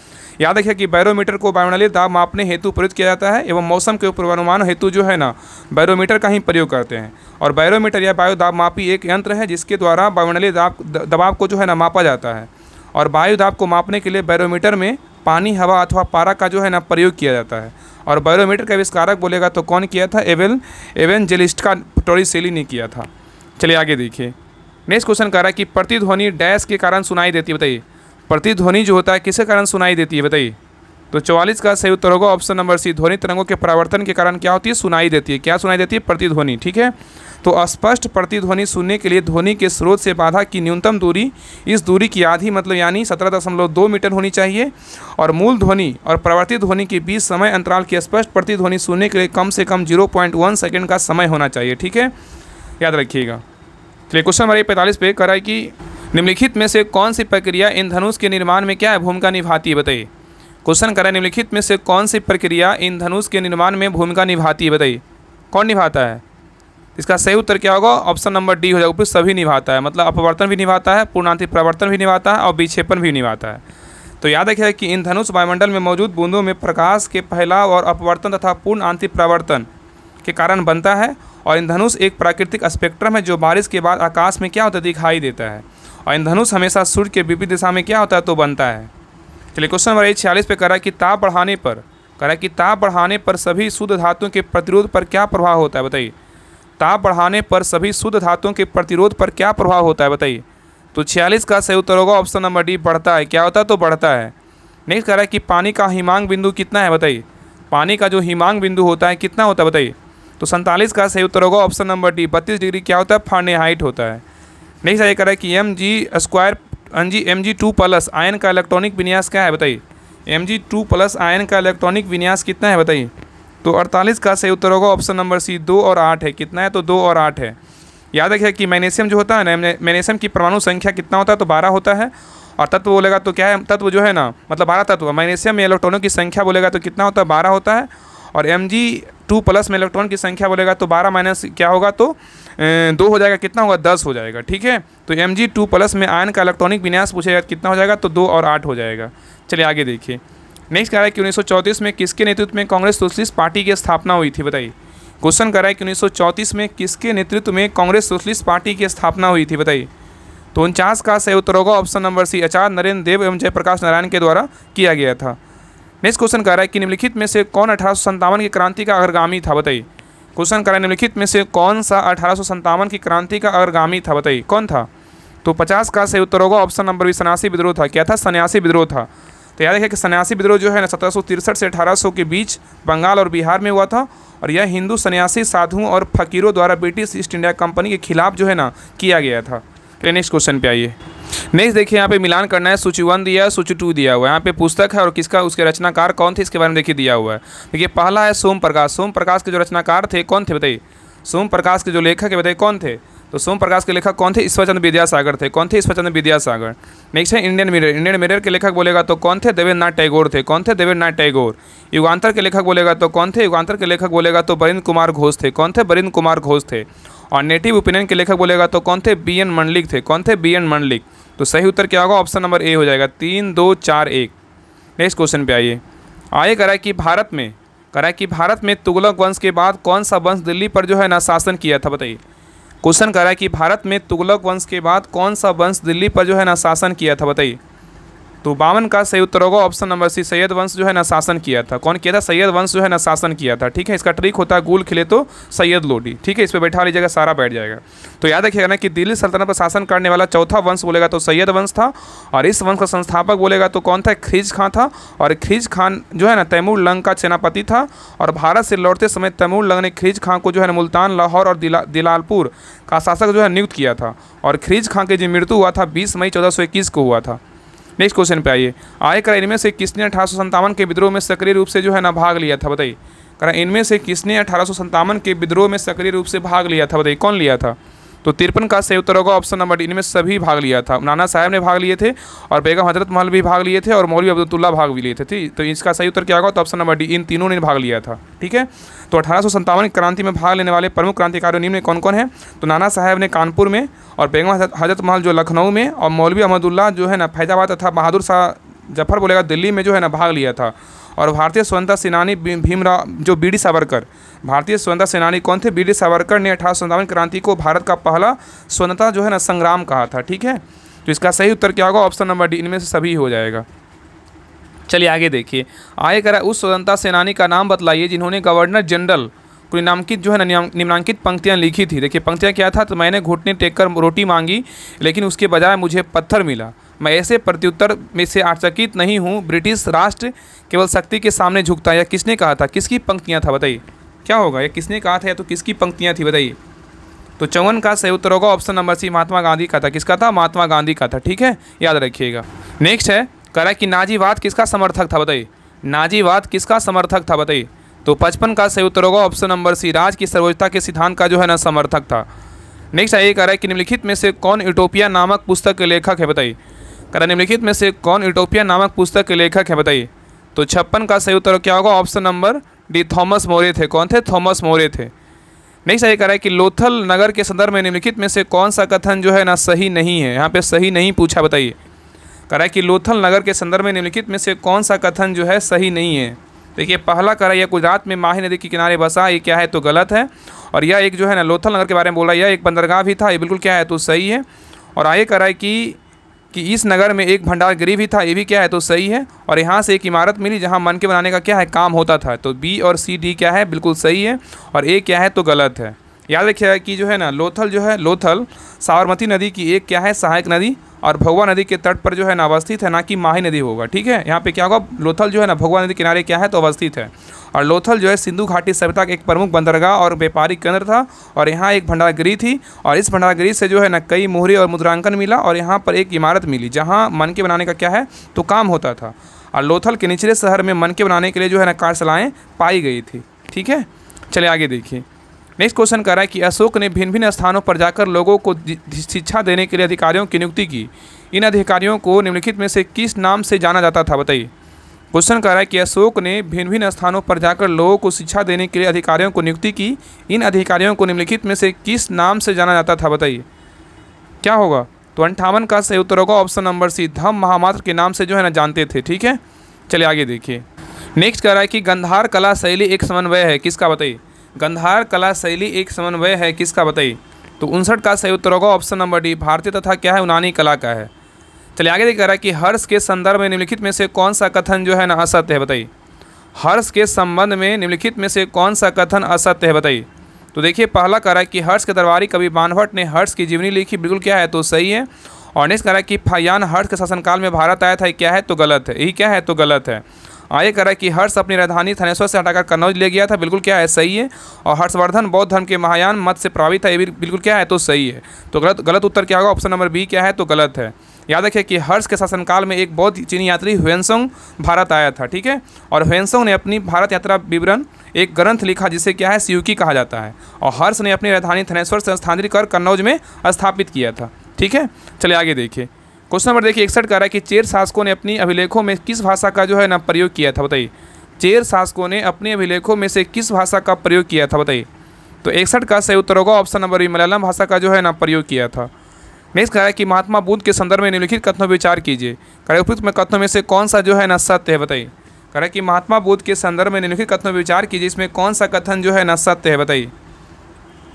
याद रखिए कि बैरोमीटर को वायुमंडलीय दाब मापने हेतु प्रयुक्त किया जाता है एवं मौसम के पूर्वानुमान हेतु जो है ना बैरोमीटर का ही प्रयोग करते हैं। और बैरोमीटर या वायु दाब मापी एक यंत्र है जिसके द्वारा वायुमंडलीय दबाव को जो है ना मापा जाता है। और वायु दाब को मापने के लिए बैरोमीटर में पानी, हवा अथवा पारा का जो है ना प्रयोग किया जाता है। और बैरोमीटर का आविष्कारक बोलेगा तो कौन किया था? एवेंजेलिस्टा टोरिसेली ने किया था। चलिए आगे देखिए। नेक्स्ट क्वेश्चन कह रहा है कि प्रतिध्वनि डैश के कारण सुनाई देती है, बताइए प्रतिध्वनि जो होता है किसके कारण सुनाई देती है बताइए? तो 44 का सही उत्तर होगा ऑप्शन नंबर सी, ध्वनि तरंगों के परावर्तन के कारण क्या होती है? सुनाई देती है। क्या सुनाई देती है? प्रतिध्वनि। ठीक है, तो स्पष्ट प्रतिध्वनि सुनने के लिए ध्वनि के स्रोत से बाधा की न्यूनतम दूरी इस दूरी की आधी मतलब यानी 17.2 मीटर होनी चाहिए। और मूल ध्वनि और प्रवर्तित ध्वनि के बीच समय अंतराल की स्पष्ट प्रतिध्वनि सुनने के लिए कम से कम 0.1 सेकेंड का समय होना चाहिए। ठीक है, याद रखिएगा। चलिए क्वेश्चन नंबर 45 पे कह रहा है कि निम्नलिखित में से कौन सी प्रक्रिया इंद्रधनुष के निर्माण में क्या है भूमिका निभाती है? बताइए क्वेश्चन कर रहा है निम्नलिखित में से कौन सी प्रक्रिया इंद्रधनुष के निर्माण में भूमिका निभाती है? बताइए कौन निभाता है? इसका सही उत्तर क्या होगा? ऑप्शन नंबर डी हो जाएगा, फिर सभी निभाता है, मतलब अपवर्तन भी निभाता है, पूर्णांतिक प्रवर्तन भी निभाता है और विक्षेपण भी निभाता है। तो याद रखिएगा कि इंद्रधनुष वायुमंडल में मौजूद बूंदों में प्रकाश के फैलाव और अपवर्तन तथा पूर्ण आंतरिक प्रवर्तन के कारण बनता है। और इंद्रधनुष एक प्राकृतिक स्पेक्ट्रम है जो बारिश के बाद आकाश में क्या होता है? दिखाई देता है। और इंद्रधनुष हमेशा सूर्य के विपरीत दिशा में क्या होता है? तो बनता है। चलिए क्वेश्चन नंबर 46 पे कह रहा है कि ताप बढ़ाने पर सभी शुद्ध धातुओं के प्रतिरोध पर क्या प्रभाव होता है? बताइए ताप बढ़ाने पर सभी शुद्ध धातुओं के प्रतिरोध पर क्या प्रभाव होता है? बताइए। तो 46 का सही उत्तर होगा ऑप्शन नंबर डी, बढ़ता है। क्या होता है? तो बढ़ता है। नेक्स्ट कह रहा है कि पानी का हिमांक बिंदु कितना है? बताइए पानी का जो हिमांक बिंदु होता है कितना होता है? बताइए। तो 47 का सही उत्तर होगा ऑप्शन नंबर डी, 32 डिग्री क्या होता है? फारेनहाइट होता है। नेक्स्ट ये कह रहा है कि Mg2+ आयन का इलेक्ट्रॉनिक विन्यास क्या है? बताइए Mg2+ आयन का इलेक्ट्रॉनिक विन्यास कितना है? बताइए। तो 48 का सही उत्तर होगा ऑप्शन नंबर सी, 2 और 8 है। कितना है? तो 2 और 8 है। याद रखिए कि मैग्नीशियम जो होता है ना, मैग्नीशियम की परमाणु संख्या कितना होता है? तो 12 होता है। और तत्व बोलेगा तो क्या है? तत्व जो है ना मतलब 12 तत्व। मैग्नीशियम में इलेक्ट्रॉनों की संख्या बोलेगा तो कितना होता है? 12 होता है। और Mg2+ में इलेक्ट्रॉन की संख्या बोलेगा तो 12 माइनस क्या होगा? तो 2 हो जाएगा। कितना होगा? 10 हो जाएगा। ठीक है, तो Mg2+ में आयन का इलेक्ट्रॉनिक विन्यास पूछेगा कितना हो जाएगा? तो 2 और 8 हो जाएगा। चलिए आगे देखिए। नेक्स्ट कह रहा है कि 1934 में किसके नेतृत्व में कांग्रेस सोशलिस्ट पार्टी की स्थापना हुई थी? बताइए क्वेश्चन कर रहा है कि 1934 में किसके नेतृत्व में कांग्रेस सोशलिस्ट पार्टी की स्थापना हुई थी? बताइए। तो 49 का सही उत्तर होगा ऑप्शन नंबर सी, आचार्य नरेंद्र देव एवं जयप्रकाश नारायण के द्वारा किया गया था। नेक्स्ट क्वेश्चन कह रहा है कि निम्नलिखित में से कौन 1857 की क्रांति का अग्रगामी था? बताइए क्वेश्चन कह रहा है निम्नलिखित में से कौन सा 1857 की क्रांति का अग्रगामी था? बताइए कौन था? तो 50 का सही उत्तर होगा ऑप्शन नंबर बी, सन्यासी विद्रोह था। क्या था? सन्यासी विद्रोह था। तो याद रखिए कि सन्यासी विद्रोह जो है ना 1763 से 1800 के बीच बंगाल और बिहार में हुआ था। और यह हिंदू सन्यासी साधुओं और फकीरों द्वारा ब्रिटिश ईस्ट इंडिया कंपनी के खिलाफ जो है ना किया गया था। तो नेक्स्ट क्वेश्चन पे आइए। नेक्स्ट देखिए यहाँ पे मिलान करना है। सूची 1 दिया है, सूची 2 दिया हुआ है। यहाँ पे पुस्तक है और किसका उसके रचनाकार कौन थे इसके बारे में देखिए दिया हुआ है। देखिए पहला है सोम प्रकाश। सोम प्रकाश के जो रचनाकार थे कौन थे? बताइए सोम प्रकाश के जो लेखक है बताइए कौन थे? तो सोम प्रकाश के लेखक कौन थे? ईश्वरचंद्र विद्यासागर थे। कौन थे? ईश्वरचंद्र विद्यासागर। नेक्स्ट है इंडियन मिरर। इंडियन मिरर के लेखक बोलेगा तो कौन थे? देवेंद्रनाथ टैगोर थे। कौन थे? देवेंद्रनाथ टैगोर। युगांतर के लेखक बोलेगा तो कौन थे? युगांतर के लेखक बोलेगा तो बरिंद्र कुमार घोष थे। कौन थे? बरिंद्र कुमार घोष थे। और नेटिव ओपिनियन के लेखक बोलेगा तो कौन थे? बी एन मंडलिक थे। कौन थे? B N Mandlik. तो सही उत्तर क्या होगा? ऑप्शन नंबर ए हो जाएगा, 3, 2, 4, 1। नेक्स्ट क्वेश्चन पे आइए। आगे कह रहा है कि भारत में तुगलक वंश के बाद कौन सा वंश दिल्ली पर जो है ना शासन किया था? बताइए क्वेश्चन कह रहा है कि भारत में तुगलक वंश के बाद कौन सा वंश दिल्ली पर जो है ना शासन किया था? बताइए तो 52 का सही उत्तर होगा ऑप्शन नंबर सी, सैयद वंश जो है ना शासन किया था। कौन किया था? सैयद वंश जो है ना शासन किया था। ठीक है, इसका ट्रिक होता है गुल खिले तो सैयद लोडी। ठीक है, इस पर बैठा लीजिएगा, सारा बैठ जाएगा। तो याद रखिएगा ना कि दिल्ली सल्तनत पर शासन करने वाला चौथा वंश बोलेगा तो सैयद वंश था, और इस वंश का संस्थापक बोलेगा तो कौन था? खिलजी खां था। और खिलजी खान जो है ना तैमूर लंग का सेनापति था, और भारत से लौटते समय तैमूर लंग ने खिलजी खां को जो है ना मुल्तान, लाहौर और दिलालपुर का शासक जो है नियुक्त किया था। और खिलजी खां की जो मृत्यु हुआ था 20 मई 1421 को हुआ था। नेक्स्ट क्वेश्चन पे आइए। आगे करा इनमें से किसने 1857 के विद्रोह में सक्रिय रूप से जो है ना भाग लिया था? बताइए, करा इनमें से किसने 1857 के विद्रोह में सक्रिय रूप से भाग लिया था? बताइए कौन लिया था? तो 53 का सही उत्तर होगा ऑप्शन नंबर डी, इनमें सभी भाग लिया था। नाना साहब ने भाग लिए थे, और बेगम हजरत महल भी भाग लिए थे, और मौलवी अब्दुल्ला भाग भी लिए थे। ठीक, तो इसका सही उत्तर क्या होगा? तो ऑप्शन नंबर डी, इन तीनों ने भाग लिया था। ठीक है, तो 1857 की क्रांति में भाग लेने वाले प्रमुख क्रांतिकारियों निम्न में कौन कौन है? तो नाना साहब ने कानपुर में, और बेगम हजरत महल जो लखनऊ में, और मौलवी अहमदुल्ला जो है ना फैजाबाद तथा बहादुर शाह जफर बोलेगा दिल्ली में जो है ना भाग लिया था। और भारतीय स्वतंत्रता सेनानी भीमराव जो बी डी सावरकर, भारतीय स्वतंत्रता सेनानी कौन थे? बी डी सावरकर ने 1857 क्रांति को भारत का पहला स्वतंत्रता जो है ना संग्राम कहा था। ठीक है, तो इसका सही उत्तर क्या होगा? ऑप्शन नंबर डी, इनमें से सभी हो जाएगा। चलिए आगे देखिए। आगे करा उस स्वतंत्रता सेनानी का नाम बतलाइए जिन्होंने गवर्नर जनरल को निम्नांकित जो है ना निम्नांकित पंक्तियाँ लिखी थी। देखिए पंक्तियाँ क्या था? तो मैंने घुटने टेक कर रोटी मांगी, लेकिन उसके बजाय मुझे पत्थर मिला। मैं ऐसे प्रत्युत्तर में से आश्चर्यचकित नहीं हूँ, ब्रिटिश राष्ट्र केवल शक्ति के सामने झुकता है। या किसने कहा था? किसकी पंक्तियाँ था? बताइए क्या होगा? या किसने कहा था, या तो किसकी पंक्तियाँ थी? बताइए। तो 54 का सही उत्तर होगा ऑप्शन नंबर सी, महात्मा गांधी का था। किसका था? महात्मा गांधी का था। ठीक है, याद रखिएगा। नेक्स्ट है, कह रहा है कि नाजीवाद किसका समर्थक था? बताइए, नाजीवाद किसका समर्थक था? बताइए। तो 55 का सही उत्तर होगा ऑप्शन नंबर सी, राज की सर्वोच्चता के सिद्धांत का जो है ना समर्थक था। नेक्स्ट है, ये कह रहा है कि निम्नलिखित में से कौन यूटोपिया नामक पुस्तक के लेखक है? बताइए, कह रहा है निम्नलिखित में से कौन यूटोपिया नामक पुस्तक के लेखक है? बताइए। तो 56 का सही उत्तर क्या होगा? ऑप्शन नंबर डी, थॉमस मोरे थे। कौन थे? थॉमस मोरे थे। नेक्स्ट ये कह रहा है कि लोथल नगर के संदर्भ में निम्नलिखित में से कौन सा कथन जो है ना सही नहीं है? यहाँ पे सही नहीं पूछा, बताइए। कह रहा है कि लोथल नगर के संदर्भ में निम्नलिखित में से कौन सा कथन जो है सही नहीं है? देखिए पहला कह रहा है यह गुजरात में माही नदी के किनारे बसा, ये क्या है? तो गलत है। और यह एक जो है ना लोथल नगर के बारे में बोल रहा है, यह एक बंदरगाह भी था, ये बिल्कुल क्या है? तो सही है। और आगे कह रहा है कि इस नगर में एक भंडारगृह भी था, ये भी क्या है? तो सही है। और यहाँ से एक इमारत मिली जहाँ मन के बनाने का क्या है? काम होता था। तो बी और सी डी क्या है? बिल्कुल सही है। और ए क्या है? तो गलत है। याद रखिएगा कि जो है ना लोथल जो है, लोथल साबरमती नदी की एक क्या है? सहायक नदी, और भगवा नदी के तट पर जो है ना अवस्थित है, ना कि माही नदी होगा। ठीक है, यहाँ पे क्या होगा? लोथल जो है ना भगवा नदी किनारे क्या है? तो अवस्थित है। और लोथल जो है सिंधु घाटी सभ्यता का एक प्रमुख बंदरगाह और व्यापारिक केंद्र था, और यहाँ एक भंडारगृह थी, और इस भंडारगृह से जो है ना कई मोहरे और मुद्रांकन मिला, और यहाँ पर एक इमारत मिली जहाँ मन के बनाने का क्या है? तो काम होता था। और लोथल के निचले शहर में मन के बनाने के लिए जो है ना कार्यशालाएँ पाई गई थी। ठीक है, चलिए आगे देखिए। नेक्स्ट क्वेश्चन कर रहा है कि अशोक ने भिन्न भिन्न स्थानों पर जाकर लोगों को शिक्षा देने के लिए अधिकारियों की नियुक्ति की। इन अधिकारियों को निम्नलिखित में से किस नाम से जाना जाता था? बताइए। क्वेश्चन कर रहा है कि अशोक ने भिन्न भिन्न स्थानों पर जाकर लोगों को शिक्षा देने के लिए अधिकारियों को नियुक्ति की। इन अधिकारियों को निम्नलिखित में से किस नाम से जाना जाता था? बताइए क्या होगा? तो 58 का सही उत्तर होगा ऑप्शन नंबर सी, धम्म महामात्र के नाम से जो है ना जानते थे। ठीक है, चलिए आगे देखिए। नेक्स्ट कह रहा है कि गंधार कला शैली एक समन्वय है, किसका? बताइए। गंधार कला शैली एक समन्वय है, किसका? बताइए। तो 59 का सही उत्तर होगा ऑप्शन नंबर डी, भारतीय तथा क्या है? यूनानी कला का है। चलिए आगे कह रहा है कि हर्ष के संदर्भ में निम्नलिखित में से कौन सा कथन जो है ना असत्य है? बताइए। हर्ष के संबंध में निम्नलिखित में से कौन सा कथन असत्य है? बताइए। तो देखिए पहला कह रहा है कि हर्ष के दरबारी कवि बाणभट्ट ने हर्ष की जीवनी लिखी, बिल्कुल क्या है? तो सही है। और नेक्स्ट कह रहा है कि फायान हर्ष के शासनकाल में भारत आया था, ये क्या है? तो गलत है। यही क्या है? तो गलत है। आगे कह रहा है कि हर्ष अपनी राजधानी थनेश्वर से हटाकर कन्नौज ले गया था, बिल्कुल क्या है? सही है। और हर्षवर्धन बौद्ध धर्म के महायान मत से प्रभावित था, ये भी बिल्कुल क्या है? तो सही है। तो गलत उत्तर क्या होगा? ऑप्शन नंबर बी क्या है? तो गलत है। याद रखिए कि हर्ष के शासनकाल में एक बौद्ध चीनी यात्री ह्वेनसोंग भारत आया था। ठीक है, और ह्वेनसोंग ने अपनी भारत यात्रा विवरण एक ग्रंथ लिखा जिसे क्या है? सियुकी कहा जाता है। और हर्ष ने अपनी राजधानी थनेश्वर से स्थानांतरित कर कन्नौज में स्थापित किया था। ठीक है, चलिए आगे देखिए। क्वेश्चन नंबर देखिए 61 कह रहा है कि चेर शासकों ने अपनी अभिलेखों में किस भाषा का जो है ना प्रयोग किया था? बताइए। चेर शासकों ने अपने अभिलेखों में से किस भाषा का प्रयोग किया था? बताइए। तो 61 का सही उत्तर होगा ऑप्शन नंबर बी, मलयालम भाषा का जो है ना प्रयोग किया था। नेक्स्ट कह रहा है कि महात्मा बुद्ध के संदर्भ में निम्नलिखित कथनों पर विचार कीजिए। कह रहा है उपयुक्त में कथनों में से कौन सा जो है ना सत्य है? बताइए। कह रहा है कि महात्मा बुद्ध के संदर्भ में निम्नलिखित कथनों पर विचार कीजिए, इसमें कौन सा कथन जो है ना सत्य है? बताइए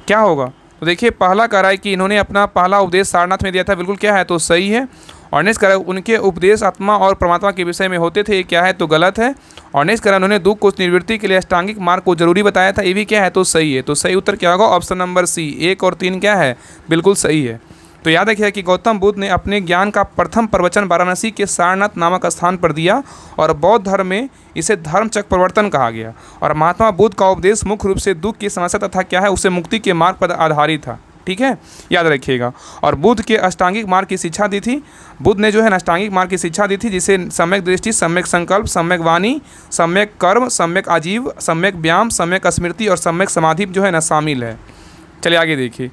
क्या होगा? तो देखिए पहला कह रहा है कि इन्होंने अपना पहला उपदेश सारनाथ में दिया था, बिल्कुल क्या है? तो सही है। और नेक्स्ट करा उनके उपदेश आत्मा और परमात्मा के विषय में होते थे, ये क्या है तो गलत है। और नेक्स्ट करा उन्होंने दुख को निवृत्ति के लिए अष्टांगिक मार्ग को जरूरी बताया था, ये भी क्या है तो सही है। तो सही उत्तर क्या होगा ऑप्शन नंबर सी, 1 और 3 क्या है बिल्कुल सही है। तो याद रखिए कि गौतम बुद्ध ने अपने ज्ञान का प्रथम प्रवचन वाराणसी के सारनाथ नामक स्थान पर दिया और बौद्ध धर्म में इसे धर्मचक्र प्रवर्तन कहा गया। और महात्मा बुद्ध का उपदेश मुख्य रूप से दुख की समस्या तथा क्या है उसे मुक्ति के मार्ग पर आधारित था, ठीक है, याद रखिएगा। और बुद्ध के अष्टांगिक मार्ग की शिक्षा दी थी, बुद्ध ने जो है अष्टांगिक मार्ग की शिक्षा दी थी, जिसे सम्यक दृष्टि, सम्यक संकल्प, सम्यक वाणी, सम्यक कर्म, सम्यक आजीव, सम्यक व्यायाम, सम्यक स्मृति और सम्यक समाधि जो है ना शामिल है। चलिए आगे देखिए।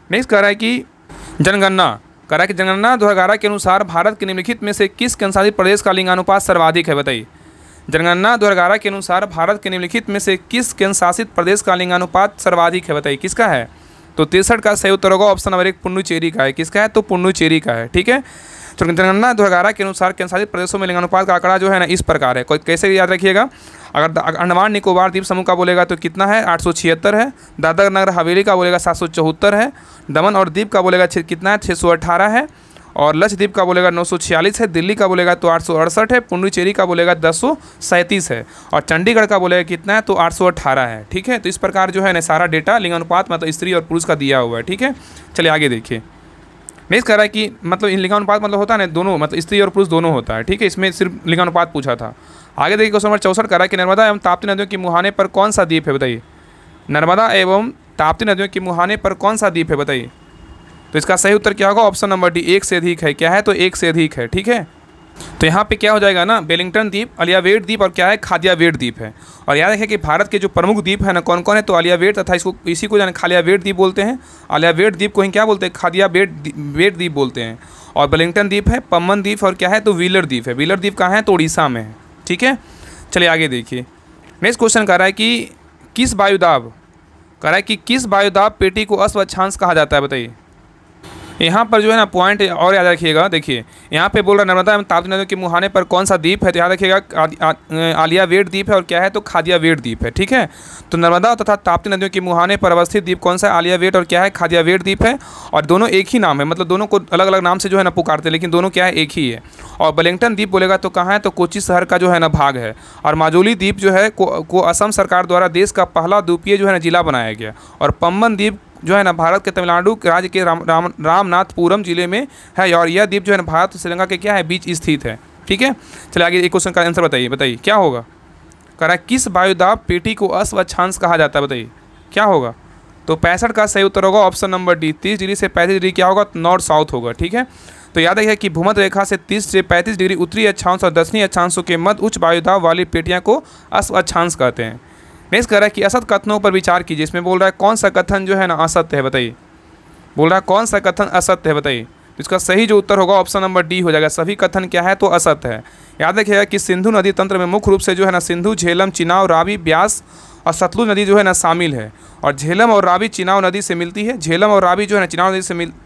नेक्स्ट कह रहा है कि जनगणना, कह रहा है कि जनगणना 2011 के अनुसार भारत के निम्नलिखित में से किस केंद्रशासित प्रदेश का लिंगानुपात सर्वाधिक है, बताइए। जनगणना 2011 के अनुसार भारत के निम्नलिखित में से किस केंद्रशासित प्रदेश का लिंगानुपात सर्वाधिक है, बताइए किसका है। तो 63 का सही उत्तर होगा ऑप्शन नंबर 1 पुडुचेरी का है। किसका है तो पुडुचेरी का है, ठीक है। तो जनगणना 2011 के अनुसार केंद्रशासित प्रदेशों में लिंगानुपात का आंकड़ा जो है ना इस प्रकार है, कोई कैसे याद रखिएगा। अगर अंडमान निकोबार द्वीप समूह का बोलेगा तो कितना है 876 है, दादरा नगर हवेली का बोलेगा 774 है, दमन और दीप का बोलेगा कितना है 618 है, और लक्षद्वीप का बोलेगा 946 है, दिल्ली का बोलेगा तो 868 है, पुडुचेरी का बोलेगा 1037 है, और चंडीगढ़ का बोलेगा कितना है तो 818 है, ठीक है। तो इस प्रकार जो है ना सारा डेटा लिंगानुपात मतलब स्त्री और पुरुष का दिया हुआ है, ठीक है। चलिए आगे देखिए। नेक्स्ट कह रहा है कि मतलब लिंगानुपात मतलब होता है ना दोनों, मतलब स्त्री और पुरुष दोनों होता है, ठीक है। इसमें सिर्फ लिंगानुपात पूछा था। आगे देखिए क्वेश्चन नंबर 64 कह रहा है कि नर्मदा एवं ताप्ती नदियों के मुहाने पर कौन सा द्वीप है, बताइए। नर्मदा एवं ताप्ती नदियों के मुहाने पर कौन सा द्वीप है, बताइए। तो इसका सही उत्तर क्या होगा ऑप्शन नंबर डी, 1 से अधिक है। क्या है तो 1 से अधिक है, ठीक है। तो यहाँ पे क्या हो जाएगा ना वेलिंगटन द्वीप, अलियावेट द्वीप और क्या है खादियावेट द्वीप है। और याद रखें कि भारत के जो प्रमुख द्वीप है ना कौन कौन है तो अलियावेट तथा इसी को जाने खालियावेट द्वीप बोलते हैं। अलियावेट द्वीप को ही क्या बोलते हैं खादियावेट द्वीप बोलते हैं। और वेलिंगटन द्वीप है, पम्बन द्वीप और क्या है तो व्हीलर द्वीप है। व्हीलर द्वीप कहाँ है तो उड़ीसा में है, ठीक है। चलिए आगे देखिए। नेक्स्ट क्वेश्चन कह रहा है कि किस वायुदाब, कह रहा है कि किस वायुदाब पेटी को अस्वच्छांश कहा जाता है, बताइए। यहाँ पर जो है ना पॉइंट और याद रखिएगा। देखिए यहाँ पे बोल रहा है नर्मदा एवं ताप्ती नदियों के मुहाने पर कौन सा द्वीप है, तो याद रखिएगा आलियावेट द्वीप है और क्या है तो खादियावेट द्वीप है, ठीक है। तो नर्मदा तथा ताप्ती नदियों के मुहाने पर अवस्थित द्वीप कौन सा है आलियावेट और क्या है खादियावेट द्वीप है। और दोनों एक ही नाम है, मतलब दोनों को अलग अलग नाम से जो है ना पुकारते हैं, लेकिन दोनों क्या है एक ही है। और वेलिंगटन द्वीप बोलेगा तो कहाँ है तो कोची शहर का जो है ना भाग है। और माजुली द्वीप जो है को असम सरकार द्वारा देश का पहला द्वीपीय जो है ना जिला बनाया गया। और पम्बन द्वीप जो है ना भारत के तमिलनाडु राज्य के रामनाथपुरम जिले में है। और यह द्वीप जो है ना भारत और श्रीलंका के क्या है बीच स्थित है, ठीक है। चलिए आगे एक क्वेश्चन का आंसर बताइए क्या होगा। कह रहा है किस वायुदाब पेटी को अस्वच्छांश कहा जाता है, बताइए क्या होगा। तो 65 का सही उत्तर होगा ऑप्शन नंबर डी, 30 डिग्री से 35 डिग्री क्या होगा नॉर्थ साउथ होगा, ठीक है। तो याद रखिए कि भूमध्य रेखा से 30 से 35 डिग्री उत्तरी अक्षांश और दक्षिणी अक्षांशों के मध्य उच्च वायुदाब वाली पेटियाँ को अस्वच्छांश कहते हैं। नेक्स्ट कह रहा है कि असत कथनों पर विचार कीजिए। इसमें बोल रहा है कौन सा कथन जो है ना असत्य है, बताइए। बोल रहा है कौन सा कथन असत्य है, बताइए। तो इसका सही जो उत्तर होगा ऑप्शन नंबर डी हो जाएगा, सभी कथन क्या है तो असत्य है। याद रखिएगा कि सिंधु नदी तंत्र में मुख्य रूप से जो है ना सिंधु, झेलम, चिनाव, रावी, ब्यास और सतलुज नदी जो है ना शामिल है। और झेलम और रावी चिनाव नदी से मिलती है, झेलम और रावी जो है ना चिनाव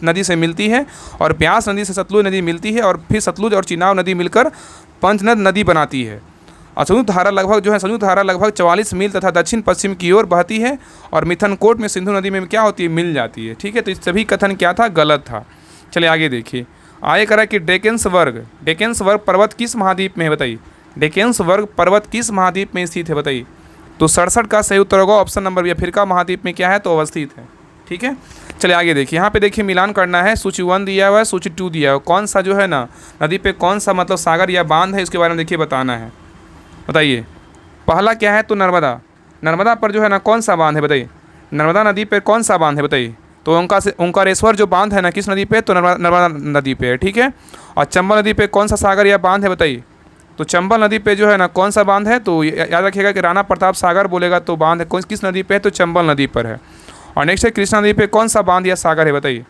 नदी से मिलती है, और ब्यास नदी से सतलुज नदी मिलती है, और फिर सतलुज और चिनाव नदी मिलकर पंचनद नदी बनाती है। और संयुक्त धारा लगभग 44 मील तथा दक्षिण पश्चिम की ओर बहती है। और मिथनकोट में सिंधु नदी में क्या होती है मिल जाती है, ठीक है। तो इस सभी कथन क्या था गलत था। चलिए आगे देखिए। आगे करा कि डेकेंस वर्ग पर्वत किस महाद्वीप में है, बताइए। डेकेंस वर्ग पर्वत किस महाद्वीप में स्थित है, बताइए। तो 67 का सही उत्तर होगा ऑप्शन नंबर बी, अफ्रीका महाद्वीप में क्या है तो अवस्थित है, ठीक है। चलिए आगे देखिए। यहाँ पे देखिए मिलान करना है, सूची 1 दिया हुआ है, सूची 2 दिया हुआ है। कौन सा जो है ना नदी पे कौन सा मतलब सागर या बांध है इसके बारे में देखिए बताना है, बताइए। पहला क्या है तो नर्मदा पर जो है ना कौन सा बांध है, बताइए। नर्मदा नदी पर कौन सा बांध है, बताइए। तो ओंकारेश्वर जो बांध है ना किस नदी पे तो नर्मदा नदी पे है, ठीक है। और चंबल नदी पे कौन सा सागर या बांध है, बताइए। तो चंबल नदी पे जो है ना कौन सा बांध है तो याद रखिएगा कि राणा प्रताप सागर बोलेगा तो बांध है किस नदी पे है तो चंबल नदी पर है। और नेक्स्ट है कृष्णा नदी पे कौन सा बांध या सागर है, बताइए।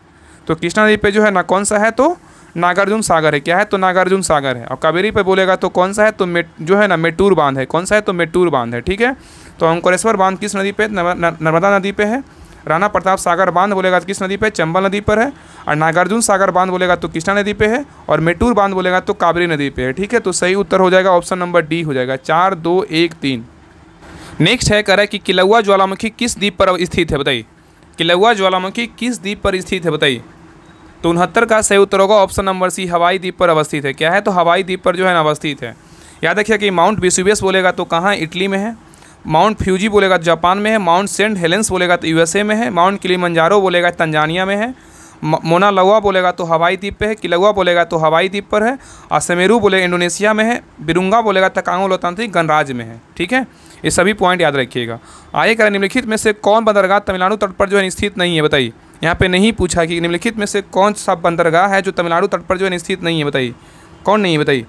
तो कृष्णा नदी पे जो है ना कौन सा है तो नागार्जुन सागर है, क्या है तो नागार्जुन सागर है। और कावेरी पे बोलेगा तो कौन सा है तो जो है ना मेट्टूर बांध है, कौन सा है तो मेट्टूर बांध है, ठीक है। तो ओंकारेश्वर बांध किस नदी पे नर्मदा नदी पे है। राणा प्रताप सागर बांध बोलेगा तो किस नदी पे चंबल नदी पर है। और नागार्जुन सागर बांध बोलेगा तो कृष्णा नदी पे है। और मेट्टूर बांध बोलेगा तो कावेरी नदी पे है, ठीक है। तो सही उत्तर हो जाएगा ऑप्शन नंबर डी हो जाएगा, 4 2 1 3। नेक्स्ट है कह रहा है कि किलौआ ज्वालामुखी किस द्वीप पर स्थित है, बताइए। किलौआ ज्वालामुखी किस द्वीप पर स्थित है, बताइए। तो 69 का सही उत्तर होगा ऑप्शन नंबर सी, हवाई द्वीप पर अवस्थित है। क्या है? तो हवाई द्वीप पर जो है ना अवस्थित है। याद रखिए कि माउंट वेसुवियस बोलेगा तो कहाँ, इटली में है। माउंट फ्यूजी बोलेगा तो जापान में है। माउंट सेंट हेलेंस बोलेगा तो यूएसए में है। माउंट किलिमंजारो बोलेगा तंजानिया में है। मोना लोआ बोलेगा तो हवाई द्वीप पे है। किलौआ बोलेगा तो हवाई द्वीप पर है। और सेमेरू बोलेगा इंडोनेशिया में है। बिरुंगा बोलेगा तकांगो लोकतांत्रिक गणराज्य में है। ठीक है, ये सभी पॉइंट याद रखिएगा। आगे करें, निम्नलिखित में से कौन बंदरगाह तमिलनाडु तट पर जो है स्थित नहीं है? बताइए। यहाँ पे नहीं पूछा कि निम्नलिखित में से कौन सा बंदरगाह है जो तमिलनाडु तट पर जो है स्थित नहीं है। बताइए कौन नहीं है, बताइए।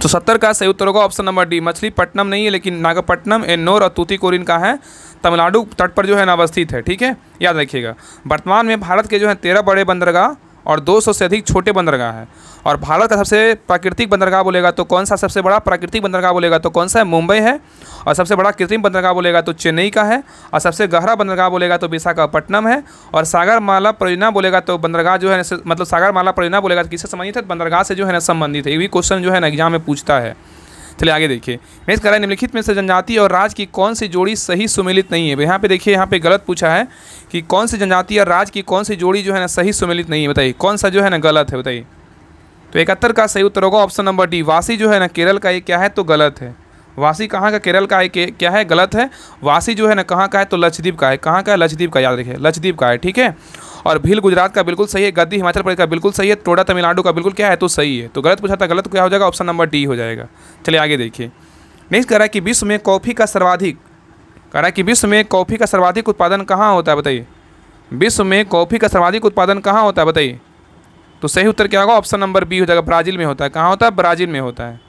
तो 70 का सही उत्तर होगा ऑप्शन नंबर डी, मछलीपट्टनम नहीं है, लेकिन नागपट्टनम, एन्नोर और तूतीकोरिन का है, तमिलनाडु तट पर जो है ना अवस्थित है। ठीक है, याद रखिएगा। वर्तमान में भारत के जो है 13 बड़े बंदरगाह और 200 से अधिक छोटे बंदरगाह हैं। और भारत का सबसे प्राकृतिक बंदरगाह बोलेगा तो कौन सा? सबसे बड़ा प्राकृतिक बंदरगाह बोलेगा तो कौन सा है? मुंबई है। और सबसे बड़ा कृत्रिम बंदरगाह बोलेगा तो चेन्नई का है। और सबसे गहरा बंदरगाह बोलेगा तो विशाखापट्टनम है। और सागरमाला परियोजना बोलेगा तो बंदरगाह जो है मतलब सागरमाला परियोजना बोलेगा तो किससे संबंधित है? बंदरगाह से जो है ना संबंधित है। ये भी क्वेश्चन जो है ना एग्जाम में पूछता है। चलिए आगे देखिए। नेक्स्ट कह रहा है, निम्नलिखित में से जनजाति और राज्य की कौन सी जोड़ी सही सुमेलित नहीं है? यहाँ पे देखिए, यहाँ पे गलत पूछा है कि कौन सी जनजाति और राज्य की कौन सी जोड़ी जो है ना सही सुमेलित नहीं है। बताइए कौन सा जो है ना गलत है, बताइए। तो 71 का सही उत्तर होगा ऑप्शन नंबर डी, वासी जो है ना केरल का, ये क्या है? तो गलत है। वासी कहाँ का? केरल का है। क्या है? गलत है। वासी जो है ना कहाँ का है? तो लक्षद्वीप का है। कहाँ का है? लक्षद्वीप का, याद रखिए, लक्षद्वीप का है। ठीक है। और भील गुजरात का बिल्कुल सही है। गद्दी हिमाचल प्रदेश का बिल्कुल सही है। टोडा तमिलनाडु का बिल्कुल क्या है? तो सही है। तो गलत पूछा था, गलत क्या हो जाएगा? ऑप्शन नंबर डी हो जाएगा। चलिए आगे देखिए। नेक्स्ट कह रहा है कि विश्व में कॉफ़ी का सर्वाधिक, कह रहा है कि विश्व में कॉफ़ी का सर्वाधिक उत्पादन कहाँ होता है? बताइए। विश्व में कॉफ़ी का सर्वाधिक उत्पादन कहाँ होता है? बताइए। तो सही उत्तर क्या होगा? ऑप्शन नंबर बी हो जाएगा, ब्राज़ील में होता है। कहाँ होता है? ब्राज़ील में होता है।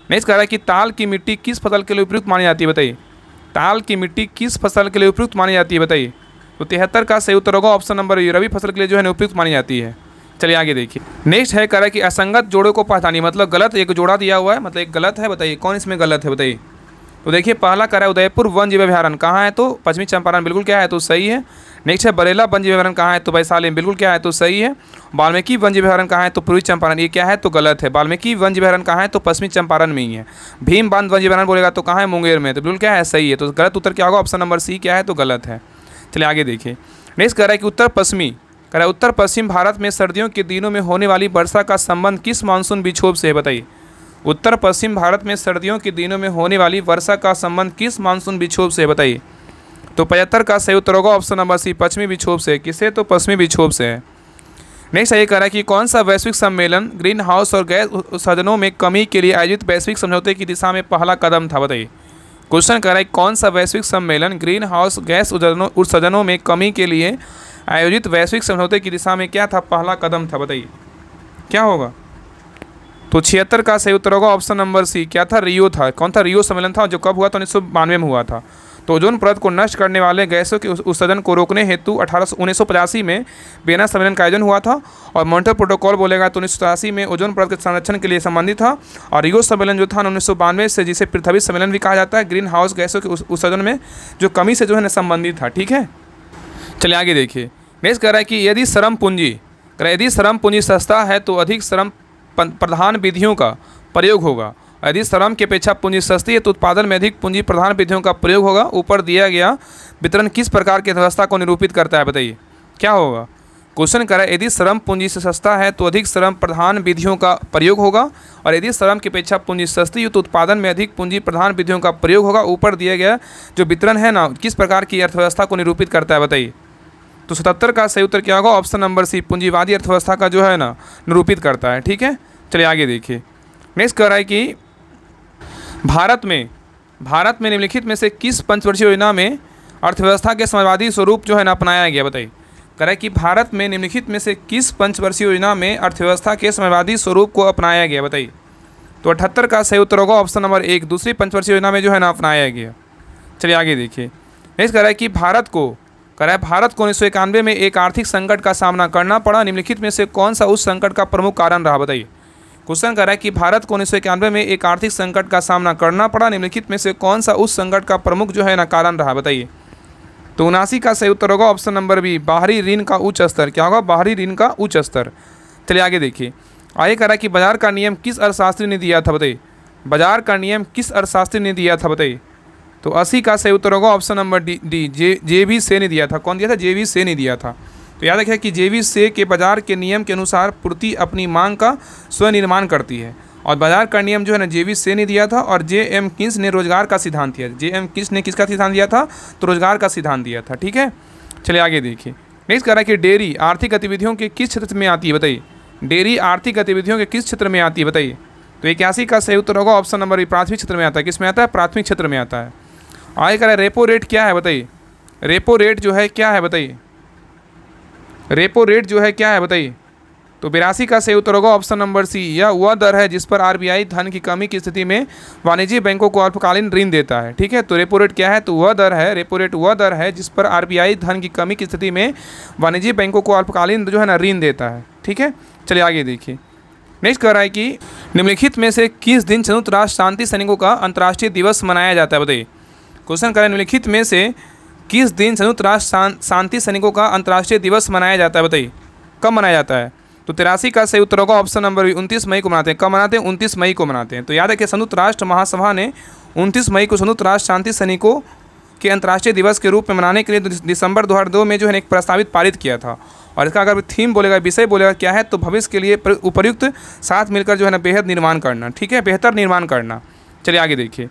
नेक्स्ट कह रहा है कि ताल की मिट्टी किस फसल के लिए उपयुक्त मानी जाती है? बताइए। ताल की मिट्टी किस फसल के लिए उपयुक्त मानी जाती है? बताइए। तो 73 का सही उत्तर होगा ऑप्शन नंबर बी, रबी फसल के लिए जो है उपयुक्त मानी जाती है। चलिए आगे देखिए। नेक्स्ट है, कह रहा है कि असंगत जोड़ों को पहचानिए, मतलब गलत एक जोड़ा दिया हुआ है, मतलब एक गलत है। बताइए कौन इसमें गलत है, बताइए। तो देखिए, पहला कह रहा है उदयपुर वन जीव अभयारण्य कहाँ है? तो पश्चिमी चंपारण, बिल्कुल क्या है? तो सही है। नेक्स्ट है बरेला वन जीव अभयारण्य कहाँ है? तो वैशाली, बिल्कुल क्या है? तो सही है। वाल्मीकि वन जीव अभयारण्य कहाँ है? तो पूर्वी चंपारण, ये क्या है? तो गलत है। वाल्मीकि वन जीव अभयारण्य कहाँ है? तो पश्चिमी चंपारण में ही है। भीम बांध वन जीव अभयारण्य बोलेगा तो कहाँ है? मुंगेर में, तो बिल्कुल क्या है? सही है। तो गलत उत्तर क्या होगा? ऑप्शन नंबर सी क्या है? तो गलत है। चलिए आगे देखिए। नेक्स्ट कह रहा है कि उत्तर पश्चिमी, कह रहा है उत्तर पश्चिम भारत में सर्दियों के दिनों में होने वाली वर्षा का संबंध किस मानसून विक्षोभ से है? बताइए। उत्तर पश्चिम भारत में सर्दियों के दिनों में होने वाली वर्षा का संबंध किस मानसून विक्षोभ से है? बताइए। तो 75 का सही उत्तर होगा ऑप्शन नंबर सी, पश्चिमी विक्षोभ से। किससे? तो पश्चिमी विक्षोभ से है। नेक्स्ट ये कह रहा है कि कौन सा वैश्विक सम्मेलन ग्रीन हाउस और गैस उत्सर्जनों में कमी के लिए आयोजित वैश्विक समझौते की दिशा में पहला कदम था? बताइए। क्वेश्चन कह रहा है कौन सा वैश्विक सम्मेलन ग्रीन हाउस गैस उत्सर्जनों में कमी के लिए आयोजित वैश्विक समझौते की दिशा में क्या था? पहला कदम था। बताइए क्या होगा? तो 76 का सही उत्तर होगा ऑप्शन नंबर सी, क्या था? रियो था। कौन था? रियो सम्मेलन था, जो कब हुआ था? 1992 में हुआ था। तो ओजोन परत को नष्ट करने वाले गैसों के उत्सर्जन को रोकने हेतु 1985 में वियना सम्मेलन का आयोजन हुआ था। और मॉन्ट्रियल प्रोटोकॉल बोलेगा तो 1983 में ओजोन परत के संरक्षण के लिए संबंधित था। और रियो सम्मेलन जो था 1992 से, जिसे पृथ्वी सम्मेलन भी कहा जाता है, ग्रीन हाउस गैसों के उत्सर्जन में जो कमी से जो है संबंधित था। ठीक है, चलिए आगे देखिए। नेक्स्ट कह रहा है कि यदि श्रम पूंजी सस्ता है तो अधिक श्रम प्रधान विधियों का प्रयोग होगा। यदि श्रम की अपेक्षा पूंजी सस्ती है तो उत्पादन में अधिक पूंजी प्रधान विधियों का प्रयोग होगा। ऊपर दिया गया वितरण किस प्रकार की अर्थव्यवस्था को निरूपित करता है? बताइए क्या होगा? क्वेश्चन कह रहा है यदि श्रम पूंजी से सस्ता है तो अधिक श्रम प्रधान विधियों का प्रयोग होगा, और यदि श्रम की अपेक्षा पूंजी सस्ती हो तो उत्पादन में अधिक पूंजी प्रधान विधियों का प्रयोग होगा। ऊपर दिया गया जो वितरण है ना, किस प्रकार की अर्थव्यवस्था को निरूपित करता है? बताइए। तो 77 का सही उत्तर क्या होगा? ऑप्शन नंबर सी, पूंजीवादी अर्थव्यवस्था का जो है ना निरूपित करता है। ठीक है, चलिए आगे देखिए। नेक्स्ट कह रहा है कि भारत में निम्नलिखित में से किस पंचवर्षीय योजना में अर्थव्यवस्था के समाजवादी स्वरूप जो है ना अपनाया गया? बताइए। कह रहा है कि भारत में निम्नलिखित में से किस पंचवर्षीय योजना में अर्थव्यवस्था के समाजवादी स्वरूप को अपनाया गया? बताइए। तो 78 का सही उत्तर होगा ऑप्शन नंबर एक, दूसरी पंचवर्षीय योजना में जो है ना अपनाया गया। चलिए आगे देखिए। नेक्स्ट कह रहा है कि भारत को 1991 में एक आर्थिक संकट का सामना करना पड़ा। निम्नलिखित में से कौन सा उस संकट का प्रमुख कारण रहा? बताइए। क्वेश्चन कर रहा है कि भारत को 1991 में एक आर्थिक संकट का सामना करना पड़ा। निम्नलिखित में से कौन सा उस संकट का प्रमुख जो है ना कारण रहा? बताइए। तो 79 का सही उत्तर होगा ऑप्शन नंबर बी, बाहरी ऋण का उच्च स्तर। क्या होगा? बाहरी ऋण का उच्च स्तर। चलिए आगे देखिए। आगे कह रहा है कि बाजार का नियम किस अर्थशास्त्री ने दिया था? बताइए। बाजार का नियम किस अर्थशास्त्री ने दिया था? बताइए। तो 80 का सही उत्तर होगा option number D, J V से ने दिया था। कौन दिया था? जे वी से ने दिया था। तो याद रखिए कि जेवी से के बाजार के नियम के अनुसार पूर्ति अपनी मांग का स्वनिर्माण करती है, और बाजार का नियम जो है ना जेवी से ने दिया था और जे.एम. किन्स ने रोजगार का सिद्धांत दिया। जे.एम. किन्स ने किसका सिद्धांत दिया था? तो रोजगार का सिद्धांत दिया था। ठीक है, चलिए आगे देखिए। नेक्स्ट कह रहा है कि डेयरी आर्थिक गतिविधियों के किस क्षेत्र में आती है, बताइए। डेयरी आर्थिक गतिविधियों के किस क्षेत्र में आती है, बताइए। तो 81 का सही उत्तर होगा ऑप्शन नंबर बी, प्राथमिक क्षेत्र में आता है। किस में आता है? प्राथमिक क्षेत्र में आता है। आगे कह रहा है रेपो रेट क्या है, बताइए। रेपो रेट जो है क्या है, बताइए। रेपो रेट जो है क्या है, बताइए। तो 82 का सही उत्तर होगा ऑप्शन नंबर सी, यह वह दर है जिस पर आरबीआई धन की कमी की स्थिति में वाणिज्यिक बैंकों को अल्पकालीन ऋण देता है। ठीक है, तो रेपो रेट क्या है? तो वह दर है, रेपो रेट वह दर है जिस पर आरबीआई धन की कमी की स्थिति में वाणिज्यिक बैंकों को अल्पकालीन जो है ना ऋण देता है। ठीक है, चलिए आगे देखिए। नेक्स्ट कह रहा है कि निम्नलिखित में से किस दिन संयुक्त राष्ट्र शांति सैनिकों का अंतर्राष्ट्रीय दिवस मनाया जाता है, बताइए। क्वेश्चन कर रहा है निम्नलिखित में से किस दिन संयुक्त राष्ट्र शांति सैनिकों का अंतर्राष्ट्रीय दिवस मनाया जाता है, बताइए। कब मनाया जाता है? तो 83 का सही उत्तर होगा ऑप्शन नंबर बी, 29 मई को मनाते हैं। कब मनाते हैं? 29 मई को मनाते हैं। तो याद है कि संयुक्त राष्ट्र महासभा ने 29 मई को संयुक्त राष्ट्र शांति सैनिकों के अंतर्राष्ट्रीय दिवस के रूप में मनाने के लिए दिसंबर 2002 में जो है एक प्रस्तावित पारित किया था। और इसका अगर थीम बोलेगा, विषय बोलेगा क्या है, तो भविष्य के लिए उपयुक्त साथ मिलकर जो है ना बेहद निर्माण करना। ठीक है, बेहतर निर्माण करना। चलिए आगे देखिए।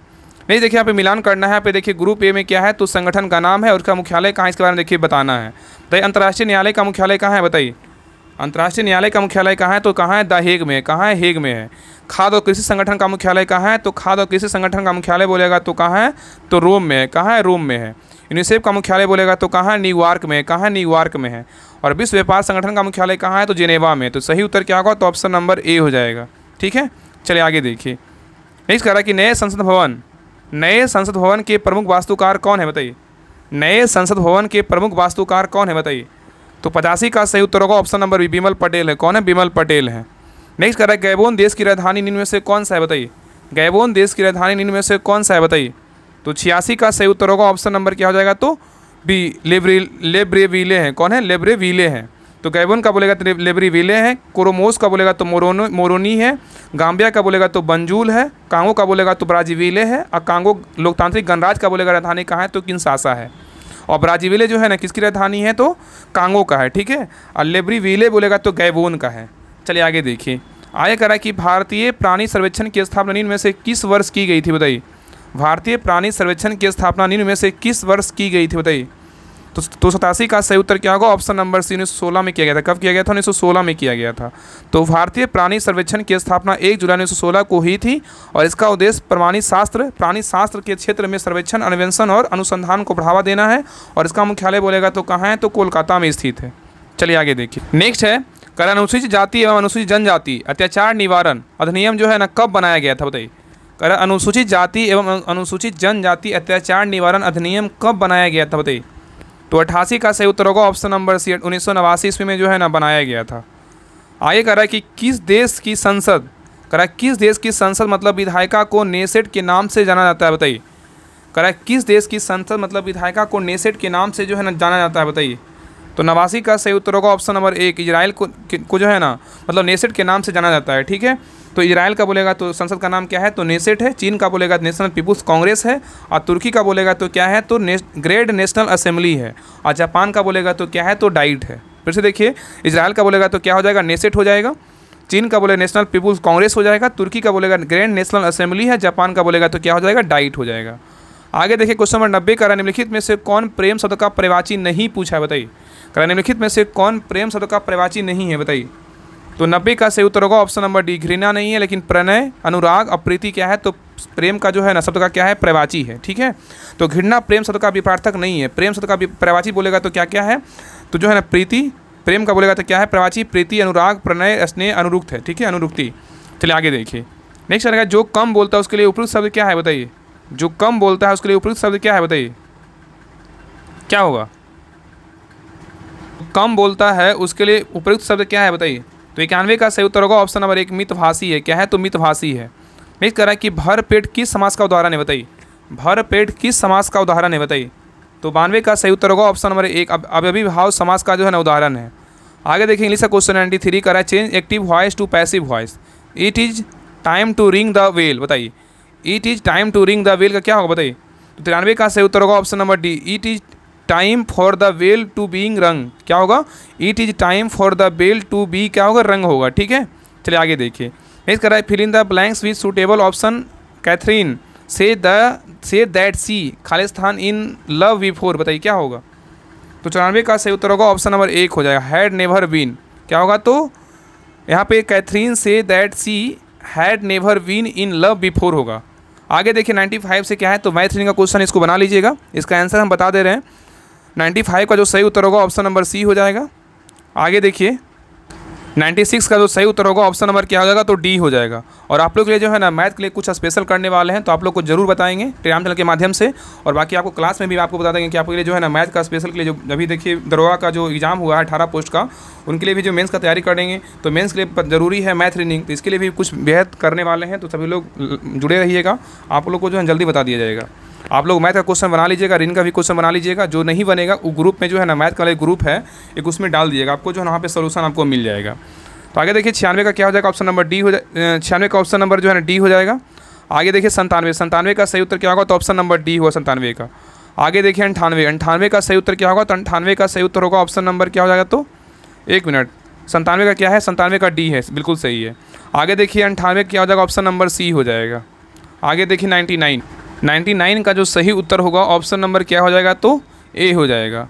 नहीं देखिए, यहाँ पे मिलान करना है। यहाँ पे देखिए ग्रुप ए में क्या है, तो संगठन का नाम है और उसका मुख्यालय कहाँ है, इसके बारे में देखिए बताना है। बताइए अंतर्राष्ट्रीय न्यायालय का मुख्यालय कहाँ है, बताइए। अंतर्राष्ट्रीय न्यायालय का मुख्यालय कहाँ है? तो कहाँ है? द हेग में। कहाँ है? हेग में है। खाद्य और कृषि संगठन का मुख्यालय कहाँ है? तो खाद्य और कृषि संगठन का मुख्यालय बोलेगा तो कहाँ है? तो रोम में है। कहाँ है? रोम में है। यूनिसेफ का मुख्यालय बोलेगा तो कहाँ है? न्यूयॉर्क में। कहाँ है? न्यूयॉर्क में है। और विश्व व्यापार संगठन का मुख्यालय कहाँ है? तो जेनेवा में। तो सही उत्तर क्या होगा? तो ऑप्शन नंबर ए हो जाएगा। ठीक है, चलिए आगे देखिए। नेक्स्ट कह रहा है कि नए संसद भवन के प्रमुख वास्तुकार कौन है, बताइए। नए संसद भवन के प्रमुख वास्तुकार कौन है, बताइए। तो 85 का सही उत्तर होगा option number B, Bimal Patel है। कौन है? बिमल पटेल है। नेक्स्ट कह रहा है गैबोन देश की राजधानी निम्न में से कौन सा है, बताइए। गैबोन देश की राजधानी निम्न में से कौन सा है, बताइए। तो 86 का सही उत्तर होगा ऑप्शन नंबर क्या हो जाएगा? तो बी, लेब्रेविले हैं। कौन है? लेब्रेविले हैं। तो गैबोन का बोलेगा तो लेब्रेविले है। कोरोमोस का बोलेगा तो मोरोनी है। गाम्बिया का बोलेगा तो बंजूल है। कांगो का बोलेगा तो ब्राजीविले है। और कांगो लोकतांत्रिक गणराज्य का बोलेगा राजधानी कहाँ है, तो किंशासा है। और ब्राजीविले जो है ना किसकी राजधानी है, तो कांगो का है। ठीक है, और लेब्रेविले बोलेगा तो गैबोन का है। चलिए आगे देखिए। आगे कह रहा है कि भारतीय प्राणी सर्वेक्षण की स्थापना निम्न में से किस वर्ष की गई थी, बताइए। भारतीय प्राणी सर्वेक्षण की स्थापना निम्न में से किस वर्ष की गई थी, बताइए। तो 87 का सही उत्तर क्या होगा? ऑप्शन नंबर सी, 1916 में किया गया था। कब किया गया था? 1916 में किया गया था। तो भारतीय प्राणी सर्वेक्षण की स्थापना 1 जुलाई 1916 को हुई थी और इसका उद्देश्य प्राणी शास्त्र के क्षेत्र में सर्वेक्षण, अन्वेषण और अनुसंधान को बढ़ावा देना है। और इसका मुख्यालय बोलेगा तो कहाँ है, तो कोलकाता में स्थित है। चलिए आगे देखिए। नेक्स्ट है कर अनुसूचित जाति एवं अनुसूचित जनजाति अत्याचार निवारण अधिनियम जो है ना कब बनाया गया था, बताइए। कर अनुसूचित जाति एवं अनुसूचित जनजाति अत्याचार निवारण अधिनियम कब बनाया गया था, बताइए। तो 88 का सही उत्तर होगा ऑप्शन नंबर सी, 1989 ईस्वी में जो है ना बनाया गया था। आगे कह रहा है कि किस देश की संसद, कह रहा है किस देश की संसद मतलब विधायिका को नेसेट के नाम से जाना जाता है, बताइए। कह रहा है किस देश की संसद मतलब विधायिका को नेसेट के नाम से जो है ना जाना जाता है, बताइए। तो 89 का सही उत्तर होगा ऑप्शन नंबर 1, इजराइल को जो है ना मतलब नेसेट के नाम से जाना जाता है। ठीक है, तो इजराइल का बोलेगा तो संसद का नाम क्या है, तो नेसेट है। चीन का बोलेगा नेशनल पीपुल्स कांग्रेस है। और तुर्की का बोलेगा तो क्या है, तो ग्रेट नेशनल असेंबली है। और जापान का बोलेगा तो क्या है, तो डाइट है। फिर से देखिए, इजराइल का बोलेगा तो क्या हो जाएगा, नेसेट हो जाएगा। चीन का बोलेगा नेशनल पीपुल्स कांग्रेस हो जाएगा। तुर्की का बोलेगा ग्रैंड नेशनल असेंबली है। जापान का बोलेगा तो क्या हो जाएगा, डाइट हो जाएगा। आगे देखिए क्वेश्चन नंबर 90 का निम्नलिखित में से कौन प्रेम शब्द का पर्यायवाची नहीं पूछा है, बताइए। निम्नलिखित में से कौन प्रेम शब्द का पर्यायवाची नहीं है, बताइए। तो 90 का सही उत्तर होगा ऑप्शन नंबर डी, घृणा नहीं है, लेकिन प्रणय, अनुराग और प्रीति क्या है, तो प्रेम का जो है ना शब्द का क्या है, पर्यायवाची है। ठीक है, तो घृणा प्रेम शब्द का विपरीतार्थक नहीं है। प्रेम शब्द का पर्यायवाची बोलेगा तो क्या क्या है, तो जो है ना प्रीति, प्रेम का बोलेगा तो क्या है पर्यायवाची, प्रीति, अनुराग, प्रणय, स्नेह, अनुरुक्त है। ठीक है, अनुरुक्ति। चलिए आगे देखिए। नेक्स्ट रहेगा जो कम बोलता है उसके लिए उपयुक्त शब्द क्या है, बताइए। जो कम बोलता है उसके लिए उपयुक्त शब्द क्या है, बताइए, क्या होगा। कम बोलता है उसके लिए उपयुक्त शब्द क्या है, बताइए। तो 91 का सही उत्तर होगा ऑप्शन नंबर 1, मितभाषी है। क्या है, तो मितभाषी है। नेक्स्ट कह रहा है कि भर पेट किस समास का उदाहरण है, बताइए। भर पेट किस समास का उदाहरण है, बताइए। तो 92 का सही उत्तर होगा ऑप्शन नंबर 1, अव्ययीभाव समास का जो है ना उदाहरण है। आगे देखिए इंग्लिश का क्वेश्चन 93 का है change active voice to passive voice. It is time to ring the well, बताइए। It is time to ring the well का क्या होगा, बताइए। तो 93 का सही उत्तर होगा option number D, it is time for the bell to being rung, क्या होगा, it is time for the bell to be, क्या होगा, रंग होगा। ठीक है, चलिए आगे देखिए। नेक्स्ट कर रहा है fill in the blanks with suitable option. Catherine said that she खालिस्तान इन लव बिफोर, बताइए क्या होगा। तो 94 का सही उत्तर होगा ऑप्शन नंबर 1 हो जाएगा, हैड नेवर बीन, क्या होगा। तो यहाँ पे Catherine said that she had never been in love before होगा। आगे देखिए 95 से क्या है, तो मैथ रीडिंग का क्वेश्चन, इसको बना लीजिएगा, इसका आंसर हम बता दे रहे हैं। 95 का जो सही उत्तर होगा ऑप्शन नंबर सी हो जाएगा। आगे देखिए 96 का जो सही उत्तर होगा ऑप्शन नंबर क्या हो जाएगा, तो डी हो जाएगा। और आप लोग के लिए जो है ना मैथ के लिए कुछ स्पेशल करने वाले हैं, तो आप लोग को जरूर बताएंगे टेलीग्राम चैनल के माध्यम से। और बाकी आपको क्लास में भी आपको बता देंगे कि आपके लिए जो है ना मैथ का स्पेशल के लिए जो अभी देखिए दरोगा का जो एग्जाम हुआ है 18 पोस्ट का, उनके लिए भी जो मेंस का तैयारी करेंगे, तो मेंस के लिए ज़रूरी है मैथ रीडिंग, तो इसके लिए भी कुछ बेहद करने वाले हैं। तो सभी लोग जुड़े रहिएगा, आप लोग को जो है जल्दी बता दिया जाएगा। आप लोग मैथ का क्वेश्चन बना लीजिएगा, रीडिंग का भी क्वेश्चन बना लीजिएगा। जो नहीं बनेगा वो ग्रुप में जो है ना मैथ का एक ग्रुप है, एक उसमें डाल दीजिएगा, आपको जो है वहाँ पे सोल्यूशन आपको मिल जाएगा। तो आगे देखिए 96 का क्या हो जाएगा, ऑप्शन नंबर डी हो जाए, 96 का ऑप्शन नंबर जो है ना डी हो जाएगा। आगे देखिए 97 का सही उत्तर क्या होगा, तो ऑप्शन नंबर डी हुआ 97 का। आगे देखिए 98 का सही उत्तर क्या होगा, तो 98 का सही उत्तर होगा ऑप्शन नंबर क्या हो जाएगा, तो 1 मिनट, 97 का क्या है, 97 का डी है, बिल्कुल सही है। आगे देखिए 98 क्या हो जाएगा, ऑप्शन नंबर सी हो जाएगा। आगे देखिए 99 का जो सही उत्तर होगा ऑप्शन नंबर क्या हो जाएगा, तो ए हो जाएगा।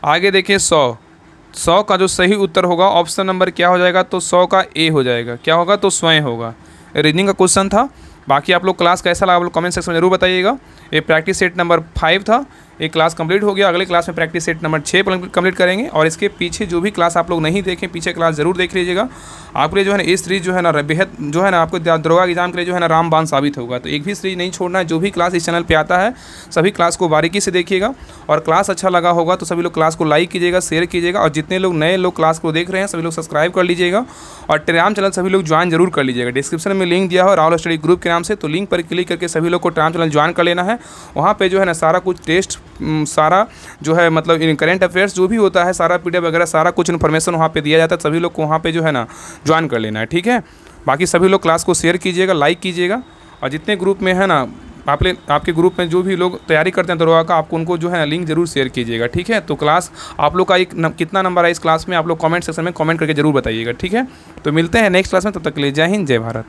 आगे देखिए 100 का जो सही उत्तर होगा ऑप्शन नंबर क्या हो जाएगा, तो 100 का ए हो जाएगा, क्या होगा, तो स्वयं होगा। रीजनिंग का क्वेश्चन था। बाकी आप लोग क्लास कैसा लगा आप लोग कमेंट सेक्शन में जरूर बताइएगा। ये प्रैक्टिस सेट नंबर 5 था, एक क्लास कंप्लीट हो गया। अगले क्लास में प्रैक्टिस सेट नंबर 6 कंप्लीट करेंगे। और इसके पीछे जो भी क्लास आप लोग नहीं देखें, पीछे क्लास जरूर देख लीजिएगा। आपके लिए जो है ना ये सीरीज जो है ना बेहद जो है ना आपको दरोगा एग्जाम के लिए जो है ना रामबाण साबित होगा। तो एक भी सीरीज नहीं छोड़ना है, जो भी क्लास इस चैनल पे आता है सभी क्लास को बारीकी से देखिएगा। और क्लास अच्छा लगा होगा तो सभी लोग क्लास को लाइक कीजिएगा, शेयर कीजिएगा। और जितने लोग नए लोग क्लास को देख रहे हैं सभी लोग सब्सक्राइब कर लीजिएगा। और टेलीग्राम चैनल सभी लोग ज्वाइन जरूर कर लीजिएगा। डिस्क्रिप्शन में लिंक दिया हो राहुल स्टडी ग्रुप के नाम से, तो लिंक पर क्लिक करके सभी लोग को टेलीग्राम चैनल ज्वाइन कर लेना है। वहाँ पे जो है ना सारा कुछ टेस्ट, सारा जो है मतलब इन करेंट अफेयर्स जो भी होता है, सारा PDF वगैरह सारा कुछ इन्फॉर्मेशन वहाँ पे दिया जाता है। सभी लोग को वहाँ पे जो है ना ज्वाइन कर लेना है, ठीक है। बाकी सभी लोग क्लास को शेयर कीजिएगा, लाइक कीजिएगा। और जितने ग्रुप में है ना आपके ग्रुप में जो भी लोग तैयारी करते हैं दरोगा का, आपको उनको जो है ना लिंक जरूर शेयर कीजिएगा, ठीक है। तो क्लास आप लोग का कितना नंबर है इस क्लास में, आप लोग कमेंट सेक्शन में कमेंट करके जरूर बताइएगा, ठीक है। तो मिलते हैं नेक्स्ट क्लास में, तब तक के लिए जय हिंद, जय भारत।